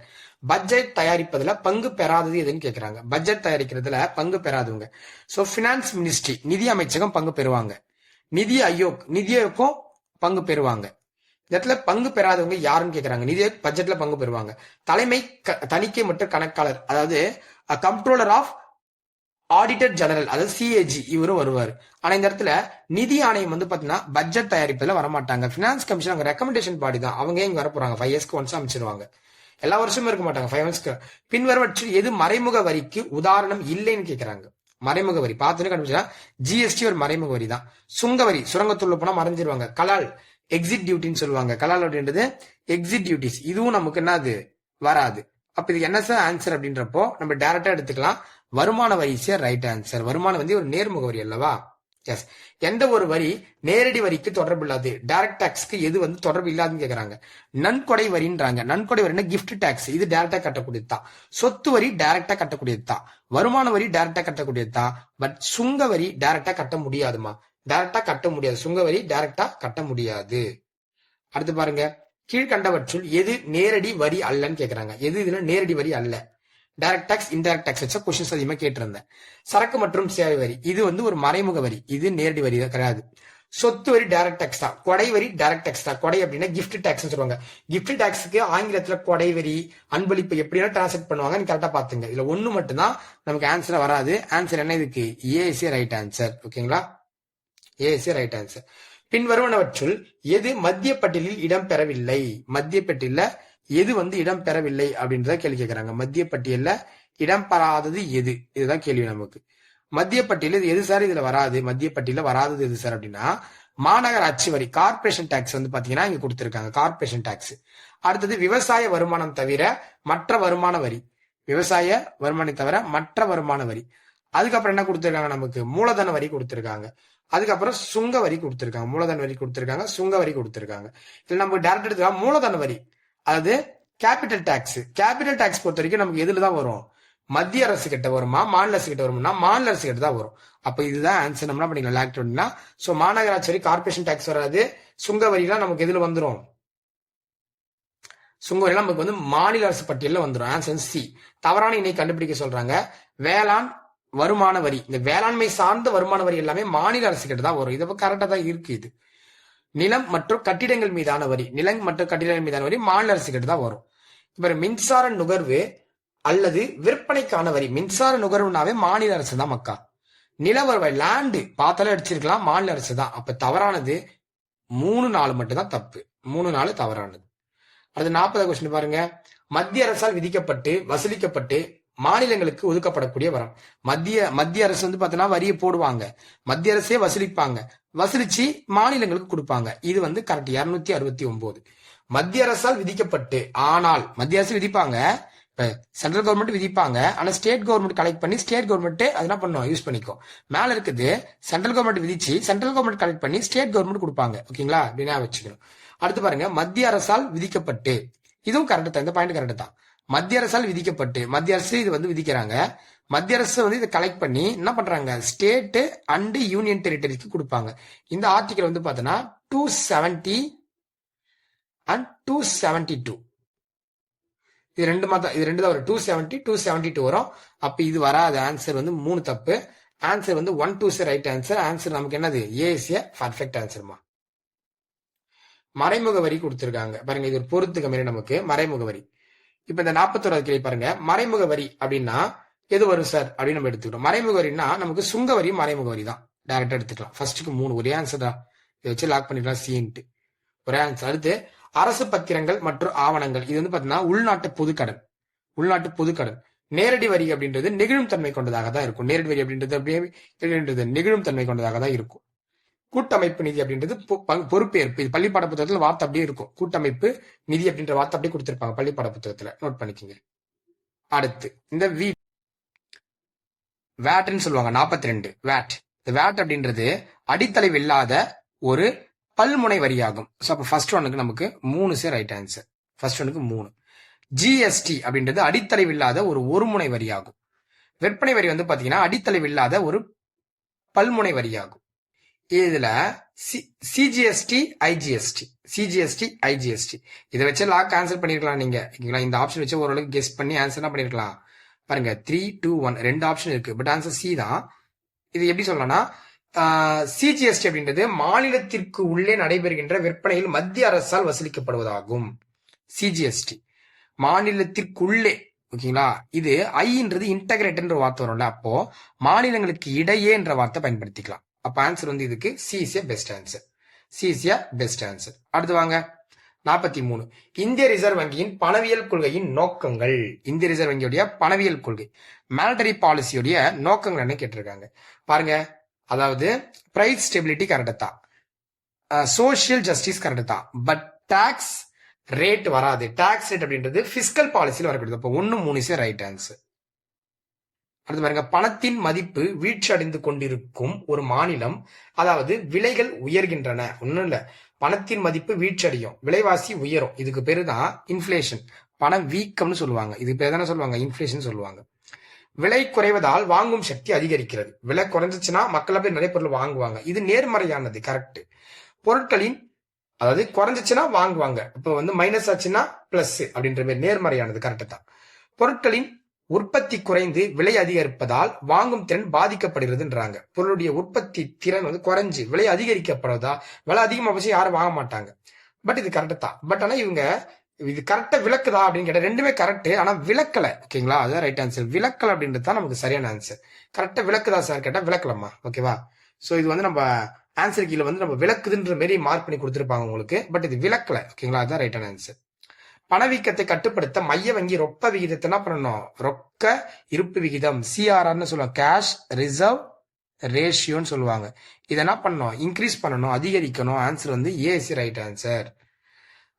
பட்ஜெட் தயாரிப்பதுல பங்கு பெறாதது எதுன்னு கேக்குறாங்க. பட்ஜெட் தயாரிக்கிறதுல பங்கு பெறாதவங்க. சோ பினான்ஸ் மினிஸ்ட்ரி, நிதி அமைச்சகம் பங்கு பெறுவாங்க. நிதி ஆயோக்கும் பங்கு பெறுவாங்க. இந்த இடத்துல பங்கு பெறாதவங்க யாருன்னு கேக்குறாங்க. நிதி ஆயோக் பட்ஜெட்ல பங்கு பெறுவாங்க. தலைமை தணிக்கை மற்றும் கணக்காளர், அதாவது கம்ப்ட்ரோலர் ஆஃப் ஆடிட்டர் ஜெனரல், அதாவது சிஏஜி, இவரும் வருவார். ஆனா இந்த இடத்துல நிதி ஆணையம் வந்து பாத்தீங்கன்னா பட்ஜெட் தயாரிப்பதுல வரமாட்டாங்க. பினான்ஸ் கமிஷன் அவங்க ரெக்கமெண்டேஷன் பாடி தான், அவங்க இங்க வர போறாங்க. 5 இயர்ஸ்க்கு ஒன்ஸ் அமைச்சிருவாங்க, எல்லா வருஷமும் இருக்க மாட்டாங்க. 5 இயர்ஸ்க்கு. பின்வருவற்றில் எது மறைமுக வரிக்கு உதாரணம் இல்லைன்னு கேக்குறாங்க. மறைமுக வரி பார்த்துன்னு கண்டுபிடிச்சா ஜிஎஸ்டி ஒரு மறைமுக வரி தான். சுங்க வரி, சுரங்கத்துள்ள போனா மறைஞ்சிருவாங்க. கலால், எக்ஸிட் டியூட்டின்னு சொல்லுவாங்க. கலால் அப்படின்றது எக்ஸிட் டியூட்டிஸ், இதுவும் நமக்கு என்னது வராது. அப்ப இதுக்கு என்ன சார் ஆன்சர் அப்படின்றப்போ நம்ம டைரக்டா எடுத்துக்கலாம். வருமான வரி ரைட் ஆன்சர். வருமான வந்து ஒரு நேர்முக வரி அல்லவா? எஸ். எந்த ஒரு வரி நேரடி வரிக்கு தொடர்பு இல்லாது, டைரக்ட் டாக்ஸ்க்கு எது வந்து தொடர்பு இல்லாதுன்னு கேக்குறாங்க. நன்கொடை வரின்றாங்க. நன்கொடை வரின்னா கிஃப்ட் டாக்ஸ், இது டைரக்டா கட்டக்கூடியது தான். சொத்து வரி டைரக்டா கட்டக்கூடியது தான். வருமான வரி டைரக்டா கட்டக்கூடியது தான். பட் சுங்க வரி டைரக்டா கட்ட முடியாதுமா, டைரக்டா கட்ட முடியாது. சுங்க வரி டைரக்டா கட்ட முடியாது. அடுத்து பாருங்க, கீழ்கண்டவற்றுள் எது நேரடி வரி அல்லன்னு கேக்குறாங்க. எது இதுல நேரடி வரி அல்ல? டைரக்ட் டாக்ஸ், இன்டைரக்ட் டாக்ஸ் வச்சா கொஸ்டின்ஸ் அதிகமா கேட்டிருந்தேன். சரக்கு மற்றும் சேவை வரி, இது வந்து ஒரு மறைமுக வரி, இது நேரடி வரி கிடையாது. சொத்து வரி டைரக்ட் டாக்ஸ் தான். கொடை வரி டைரக்ட் டாக்ஸ் தான். கொடை அப்படின்னா கிஃப்ட் டாக்ஸ் சொல்லுவாங்க. கிஃப்ட் டாக்ஸ்க்கு ஆங்கிலத்துல கொடை வரி, அன்பளிப்பு எப்படின்னா டிரான்ஸ்லேட் பண்ணுவாங்க. நீங்க கரெக்டா பாத்துங்க. இதுல ஒண்ணு மட்டும் தான் நமக்கு ஆன்சர் வராது. ஆன்சர் என்ன இதுக்கு? ஏசி ரைட் ஆன்சர், ஓகேங்களா? AC right answer. பின்வருவனவற்றுள் எது மத்திய பட்டியலில் இடம் பெறவில்லை? மத்திய பட்டியல எது வந்து இடம் பெறவில்லை அப்படின்றத கேள்வி கேட்கிறாங்க. மத்திய பட்டியல்ல இடம் பெறாதது எது? இதுதான் கேள்வி நமக்கு. மத்திய பட்டியல் எது சார் இதுல வராது? மத்திய பட்டியல வராதது எது சார் அப்படின்னா மாநகராட்சி வரி, கார்பரேஷன் டாக்ஸ் வந்து பாத்தீங்கன்னா இங்க கொடுத்திருக்காங்க. Corporation tax. அடுத்தது விவசாய வருமானம் தவிர மற்ற வருமான வரி, விவசாய வருமானம் தவிர மற்ற வருமான வரி. அதுக்கப்புறம் என்ன கொடுத்திருக்காங்க நமக்கு? மூலதன வரி கொடுத்திருக்காங்க. அதுக்கப்புறம் சுங்க வரி கொடுத்திருக்காங்க. மூலதன வரி கொடுத்திருக்காங்க, சுங்க வரி கொடுத்திருக்காங்க. இதுல நம்ம டைரக்ட் எடுத்துக்கலாம். மூலதன வரி அதாவது கேபிட்டல் டாக்ஸ். கேபிட்டல் டாக்ஸ் பொறுத்த வரைக்கும் நமக்கு எதுலதான் வரும்? மத்திய அரசு கிட்ட வருமா, மாநில அரசு கிட்ட வரும்னா மாநில அரசு கிட்ட தான் வரும். அப்ப இதுதான் ஆன்சர். நம்ம பண்ணிக்கலாம் லாக்டவுன்னா. சோ மாநகராட்சி வரி, கார்பரேஷன் டாக்ஸ் வராது. சுங்க வரிலாம் நமக்கு எதுல வந்துடும்? சுங்க வரி நமக்கு வந்து மாநில அரசு பட்டியல வந்துடும். Answer C. தவறான இணை கண்டுபிடிக்க சொல்றாங்க. வேளாண் வருமான வரி, இந்த வேளாண்மை சார்ந்த வருமான வரி எல்லாமே மாநில அரசு கிட்ட தான் வரும். இது கரெக்டா தான் இருக்கு. இது நிலம் மற்றும் கட்டிடங்கள் மீதான வரி, நிலம் மற்றும் கட்டிடங்கள் மீதான வரி மாநில அரசு கிட்ட தான் வரும். இப்ப மின்சார நுகர்வு அல்லது விற்பனைக்கான வரி, மின்சார நுகர்வுனாவே மாநில அரசு தான் மக்கா. நில வருவாய், லேண்டு பார்த்தாலே அடிச்சிருக்கலாம், மாநில அரசு தான். அப்ப தவறானது 3 4 மட்டும் தான் தப்பு, 3 4 தவறானது. அது 40வது கொஸ்டின் பாருங்க. மத்திய அரசால் விதிக்கப்பட்டு வசூலிக்கப்பட்டு மாநிலங்களுக்கு ஒதுக்கப்படக்கூடிய வரம். மத்திய அரசு வந்து பாத்தீங்கன்னா வரியை போடுவாங்க, மத்திய அரசே வசூலிப்பாங்க, வசூலிச்சு மாநிலங்களுக்கு கொடுப்பாங்க. இது வந்து கரெக்ட். 269. மத்திய அரசால் விதிக்கப்பட்டு, ஆனால் மத்திய அரசு விதிப்பாங்க, இப்ப சென்ட்ரல் கவர்மெண்ட் விதிப்பாங்க, ஆனா ஸ்டேட் கவர்மெண்ட் கலெக்ட் பண்ணி ஸ்டேட் கவர்மெண்ட் அது என்ன பண்ணும், யூஸ் பண்ணிக்கும். மேல இருக்குது சென்ட்ரல் கவர்மெண்ட் விதிச்சு சென்ட்ரல் கவர்மெண்ட் கலெக்ட் பண்ணி ஸ்டேட் கவர்மெண்ட் கொடுப்பாங்க. ஓகேங்களா, அப்படின்னா வச்சுக்கணும். அடுத்து பாருங்க, மத்திய அரசால் விதிக்கப்பட்டு, இதுவும் கரெக்ட் தான், இந்த பாயிண்ட் கரெக்ட் தான். மத்திய அரசால் விதிக்கப்பட்டு, மத்திய அரசு இது வந்து விதிக்கிறாங்க, மத்திய அரசு வந்து இதை கலெக்ட் பண்ணி என்ன பண்றாங்க, ஸ்டேட் அண்ட் யூனியன் டெரிட்டரிக்கு கொடுப்பாங்க. இந்த ஆர்டிகல் வந்து பாத்தீங்கன்னா 270 and 272. இது ரெண்டு தான் வரும். 270 272 வரும். அப்ப இது வராது. ஆன்சர் வந்து 3 தப்பு. ஆன்சர் வந்து 1 2 ரைட் ஆன்சர். ஆன்சர் நமக்கு என்னது, ஏ இஸ் எ பர்ஃபெக்ட் ஆன்சர்மா. மறைமுக வரி கொடுத்திருக்காங்க பாருங்க, இது ஒரு பொறுத்துக்க மாதிரி நமக்கு மறைமுக வரி. இப்ப இந்த 41வது கேள்வி பாருங்க, மறைமுக வரி அப்படின்னா எது வரும் சார் அப்படின்னு நம்ம எடுத்துக்கிறோம். மறைமுக வரின்னா நமக்கு சுங்க வரி மறைமுக வரி தான், டைரக்டா எடுத்துக்கலாம். ஃபர்ஸ்ட்டுக்கு 3 ஒரே ஆன்சர் தான், இதை வச்சு லாக் பண்ணிக்கலாம் சின்ட்டு ஒரே ஆன்சர். அடுத்து அரசு பத்திரங்கள் மற்றும் ஆவணங்கள், இது வந்து பாத்தீங்கன்னா உள்நாட்டு பொதுக்கடன். உள்நாட்டு பொதுக்கடன். நேரடி வரி அப்படின்றது நெகிழும் தன்மை கொண்டதாக தான் இருக்கும். நேரடி வரி அப்படின்றது அப்படியே நெகிழும் தன்மை கொண்டதாக தான் இருக்கும். கூட்டமைப்பு நிதி அப்படின்றது பொறுப்பேற்பு. இது பள்ளி பாட புத்தகத்துல வார்த்தை அப்படியே இருக்கும். கூட்டமைப்பு நிதி அப்படின்ற வார்த்தை அப்படியே கொடுத்திருப்பாங்க பள்ளி பாட புத்தகத்துல, நோட் பண்ணிக்கோங்க. அடுத்து இந்த வேட்னு சொல்லுவாங்க. 42 வேட். இந்த வேட் அப்படின்றது அடித்தளை இல்லாத ஒரு பல்முனை வரியாகும். ஸோ அப்போ ஃபர்ஸ்ட் ஒனுக்கு நமக்கு 3 ரைட் ஆன்சர். ஃபர்ஸ்ட் ஒனுக்கு 3. ஜிஎஸ்டி அப்படின்றது அடித்தளை இல்லாத ஒரு ஒருமுனை வரியாகும். விற்பனை வரி வந்து பாத்தீங்கன்னா அடித்தளை இல்லாத ஒரு பல்முனை வரியாகும். இதுல சிஜிஎஸ்டி ஐஜிஎஸ்டி இதை வச்சு லாக் ஆன்சர் பண்ணிருக்கலாம் நீங்க. இந்த ஆப்ஷன் வச்சு ஓரளவுக்கு கெஸ் பண்ணி ஆன்சர் என்ன பண்ணிருக்கலாம் பாருங்க. 3 2 1 2 ஆப்ஷன் இருக்கு, பட் ஆன்சர் சி தான். இது எப்படி சொல்லலாம்னா, சிஜிஎஸ்டி அப்படின்றது மாநிலத்திற்கு உள்ளே நடைபெறுகின்ற விற்பனையில் மத்திய அரசால் வசூலிக்கப்படுவதாகும். சிஜிஎஸ்டி மாநிலத்திற்குள்ளே. ஓகேங்களா, இது ஐன்றது இன்டகிரேட்டர் வார்த்தை வரும்ல, அப்போ மாநிலங்களுக்கு இடையே என்ற வார்த்தை பயன்படுத்திக்கலாம். அப்ப ஆன்சர் வந்து இதுக்கு C is a best answer. C is a best answer. அடுத்து வாங்க 43. இந்திய ரிசர்வ் வங்கியின் பணவியல் கொள்கையின் நோக்கங்கள். இந்திய ரிசர்வ் வங்கியுடைய பணவியல் கொள்கை, மானிட்டரி பாலிசியுடைய நோக்கங்கள் என்ன கேட்டிருக்காங்க பாருங்க. அதாவது பிரைஸ் ஸ்டெபிலிட்டி கரெக்ட் தான், சோசியல் ஜஸ்டிஸ் கரெக்ட் தான், பட் டாக்ஸ் ரேட் வராது. டாக்ஸ் ரேட் அப்படின்றது பிஸ்கல் பாலிசியில் வரக்கூடியது. அப்போ 1 3 ரைட் ஆன்சர். அடுத்து பாருங்க, பணத்தின் மதிப்பு வீழ்ச்சி அடைந்து கொண்டிருக்கும் ஒரு மாநிலம், அதாவது விலைகள் உயர்கின்றன. ஒன்னும் இல்ல, பணத்தின் மதிப்பு வீழ்ச்சி அடையும், விலைவாசி உயரும். இதுக்கு பேரு தான் இன்ஃபிளேஷன், பண வீக்கம்னு சொல்லுவாங்க. இதுக்கு பேர் தானே சொல்லுவாங்க, இன்ஃபிளேஷன் சொல்லுவாங்க. விலை குறைவதால் வாங்கும் சக்தி அதிகரிக்கிறது. விலை குறைஞ்சிச்சுன்னா மக்கள் போய் நிறைய பொருள் வாங்குவாங்க. இது நேர்மறையானது, கரெக்ட். பொருட்களின் அதாவது குறைஞ்சிச்சுன்னா வாங்குவாங்க, இப்போ வந்து மைனஸ் ஆச்சுன்னா பிளஸ் அப்படின்ற மாதிரி நேர்மறையானது, கரெக்ட் தான். பொருட்களின் உற்பத்தி குறைந்து விலை அதிகரிப்பதால் வாங்கும் திறன் பாதிக்கப்படுகிறதுன்றாங்க. பொருளுடைய உற்பத்தி திறன் வந்து குறைஞ்சு விலை அதிகரிக்கப்படுவதா, விலை அதிகமா போச்சு யாரும் வாங்க மாட்டாங்க. பட் இது கரெக்ட் தான். பட் ஆனா இவங்க இது கரெக்டா விளக்குதா அப்படின்னு கேட்டா ரெண்டுமே கரெக்ட், ஆனா விளக்கல. ஓகேங்களா, அதுதான் ரைட் ஆன்சர். விளக்கல அப்படின்றது தான் நமக்கு சரியான ஆன்சர். கரெக்டா விளக்குதா சார் கேட்டா விளக்கலம்மா. ஓகேவா, சோ இது வந்து நம்ம ஆன்சர் கீழே வந்து நம்ம விளக்குதுன்ற மாதிரி மார்க் பண்ணி கொடுத்துருப்பாங்க உங்களுக்கு, பட் இது விளக்கல. ஓகேங்களா, அதுதான் ரைட்டான ஆன்சர். பணவீக்கத்தை கட்டுப்படுத்த மைய வங்கி ரொக்க விகிதத்தை என்ன பண்ணணும், ரொக்க இருப்பு விகிதம், சிஆர்ஆர்னு சொல்லுவாங்க, கேஷ் ரிசர்வ் ரேஷியோன்னு சொல்லுவாங்க. இதை என்ன பண்ணணும், இன்க்ரீஸ் பண்ணணும், அதிகரிக்கணும். ஆன்சர் வந்து ஏசி ரைட் ஆன்சர்.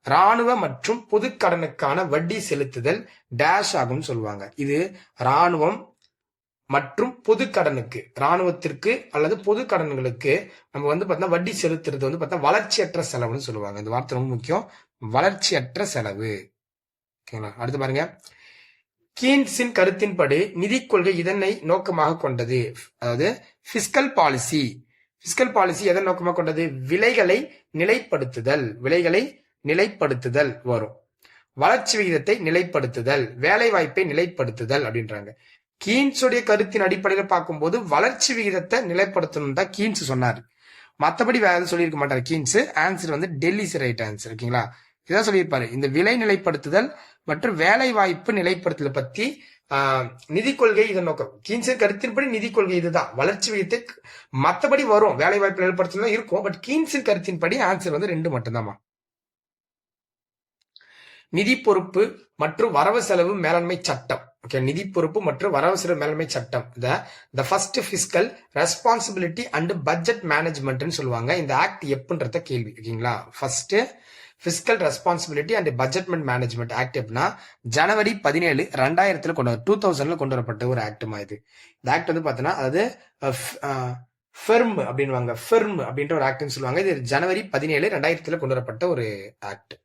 ராணுவ மற்றும் பொது கடனுக்கான வட்டி செலுத்துதல் டேஷ் ஆகும் சொல்லுவாங்க. இது ராணுவம் மற்றும் பொது கடனுக்கு, ராணுவத்திற்கு அல்லது பொது கடன்களுக்கு நம்ம வந்து பார்த்தா வட்டி செலுத்துறது வந்து பார்த்தா வளர்ச்சியற்ற செலவுன்னு சொல்லுவாங்க. இந்த வார்த்தை ரொம்ப முக்கியம், வளர்ச்சியற்ற செலவு. ஓகேங்களா, அடுத்து பாருங்க. கீன்ஸின் கருத்தின்படி நிதி கொள்கை இதனை நோக்கமாக கொண்டது. அதாவது பிஸ்கல் பாலிசி. பிஸ்கல் பாலிசி எதை நோக்கமாக கொண்டது, விலைகளை நிலைப்படுத்துதல். விலைகளை நிலைப்படுத்துதல் வரும். வளர்ச்சி விகிதத்தை நிலைப்படுத்துதல், வேலை வாய்ப்பை நிலைப்படுத்துதல் அப்படின்றாங்க. கீன்ஸுடைய கருத்தின் அடிப்படையில் பார்க்கும்போது வளர்ச்சி விகிதத்தை நிலைப்படுத்தணும் தான் கீன்ஸ் சொன்னாரு. மற்றபடி வேற எதுவும் சொல்லியிருக்க மாட்டார் கீன்ஸ். ஆன்சர் வந்து டெல்லிஸ் ரைட் ஆன்சர். ஓகேங்களா, இதான் சொல்லியிருப்பாரு. இந்த விலை நிலைப்படுத்துதல் மற்றும் வேலை வாய்ப்பு நிலைப்படுத்துதல் பத்தி நிதி கொள்கை இதன் நோக்கம். கீன்ஸின் கருத்தின்படி நிதி கொள்கை இதுதான். வளர்ச்சி விகிதத்தை மத்தபடி வரும், வேலை வாய்ப்பு நிலைப்படுத்துதல் இருக்கும். பட் கீன்ஸின் கருத்தின்படி ஆன்சர் வந்து 2 மட்டும்தாமா. நிதி பொறுப்பு மற்றும் வரவு செலவு மேலாண்மை சட்டம். ஓகே, நிதி பொறுப்பு மற்றும் வரவு செலவு மேலாண்மை சட்டம். The first fiscal responsibility and budget மேனேஜ்மெண்ட்னு சொல்லுவாங்க. இந்த ஆக்ட் எப்படின்றத கேள்வி. ஓகேங்களா, ஃபர்ஸ்ட் பிஸ்கல் ரெஸ்பான்சிபிலிட்டி அண்ட் பட்ஜெட்மெண்ட் மேனேஜ்மெண்ட் ஆக்ட் எப்படின்னா ஜனவரி 17, 2000 2000 கொண்டு வரப்பட்ட ஒரு ஆக்டுமா இது. இந்த ஆக்ட் வந்து பாத்தீங்கன்னா அதாவது ஃபெர்ம் அப்படின்வாங்க, ஃபெர்ம் அப்படின்ற ஒரு ஆக்ட்னு சொல்லுவாங்க. இது ஜனவரி 17, 2000 கொண்டு வரப்பட்ட ஒரு ஆக்ட்.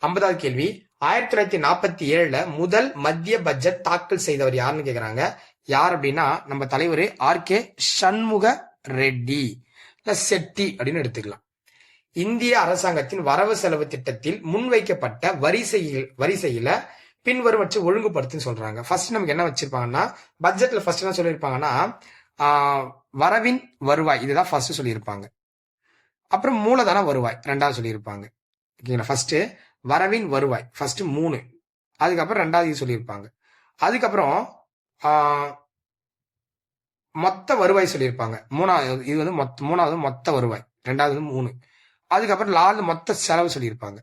50வது கேள்வி, 1947 முதல் மத்திய பட்ஜெட் தாக்கல் செய்தவர் யாருன்னு கேக்குறாங்க. யார் அப்படின்னா நம்ம தலைவர் ஆர்.கே. சண்முக ரெட்டி செட்டி அப்படின்னு எடுத்துக்கலாம். இந்திய அரசாங்கத்தின் வரவு செலவு திட்டத்தில் முன்வைக்கப்பட்ட வரிசையில பின்வருவற்றை ஒழுங்குபடுத்துன்னு சொல்றாங்க. ஃபர்ஸ்ட் நமக்கு என்ன வச்சிருப்பாங்கன்னா பட்ஜெட்ல ஃபர்ஸ்ட் என்ன சொல்லியிருப்பாங்கன்னா வரவின் வருவாய் இதுதான் ஃபர்ஸ்ட் சொல்லியிருப்பாங்க. அப்புறம் மூலதன வருவாய் 2வது சொல்லியிருப்பாங்க. ஓகேங்களா, ஃபர்ஸ்ட் வரவின் வருவாய் ஃபர்ஸ்ட் 3, அதுக்கப்புறம் 2வது சொல்லியிருப்பாங்க. அதுக்கப்புறம் மொத்த வருவாய் சொல்லியிருப்பாங்க 3வது. இது வந்து 3வது மொத்த வருவாய், 2வது 3, அதுக்கப்புறம் 4 மொத்த செலவு சொல்லியிருப்பாங்க.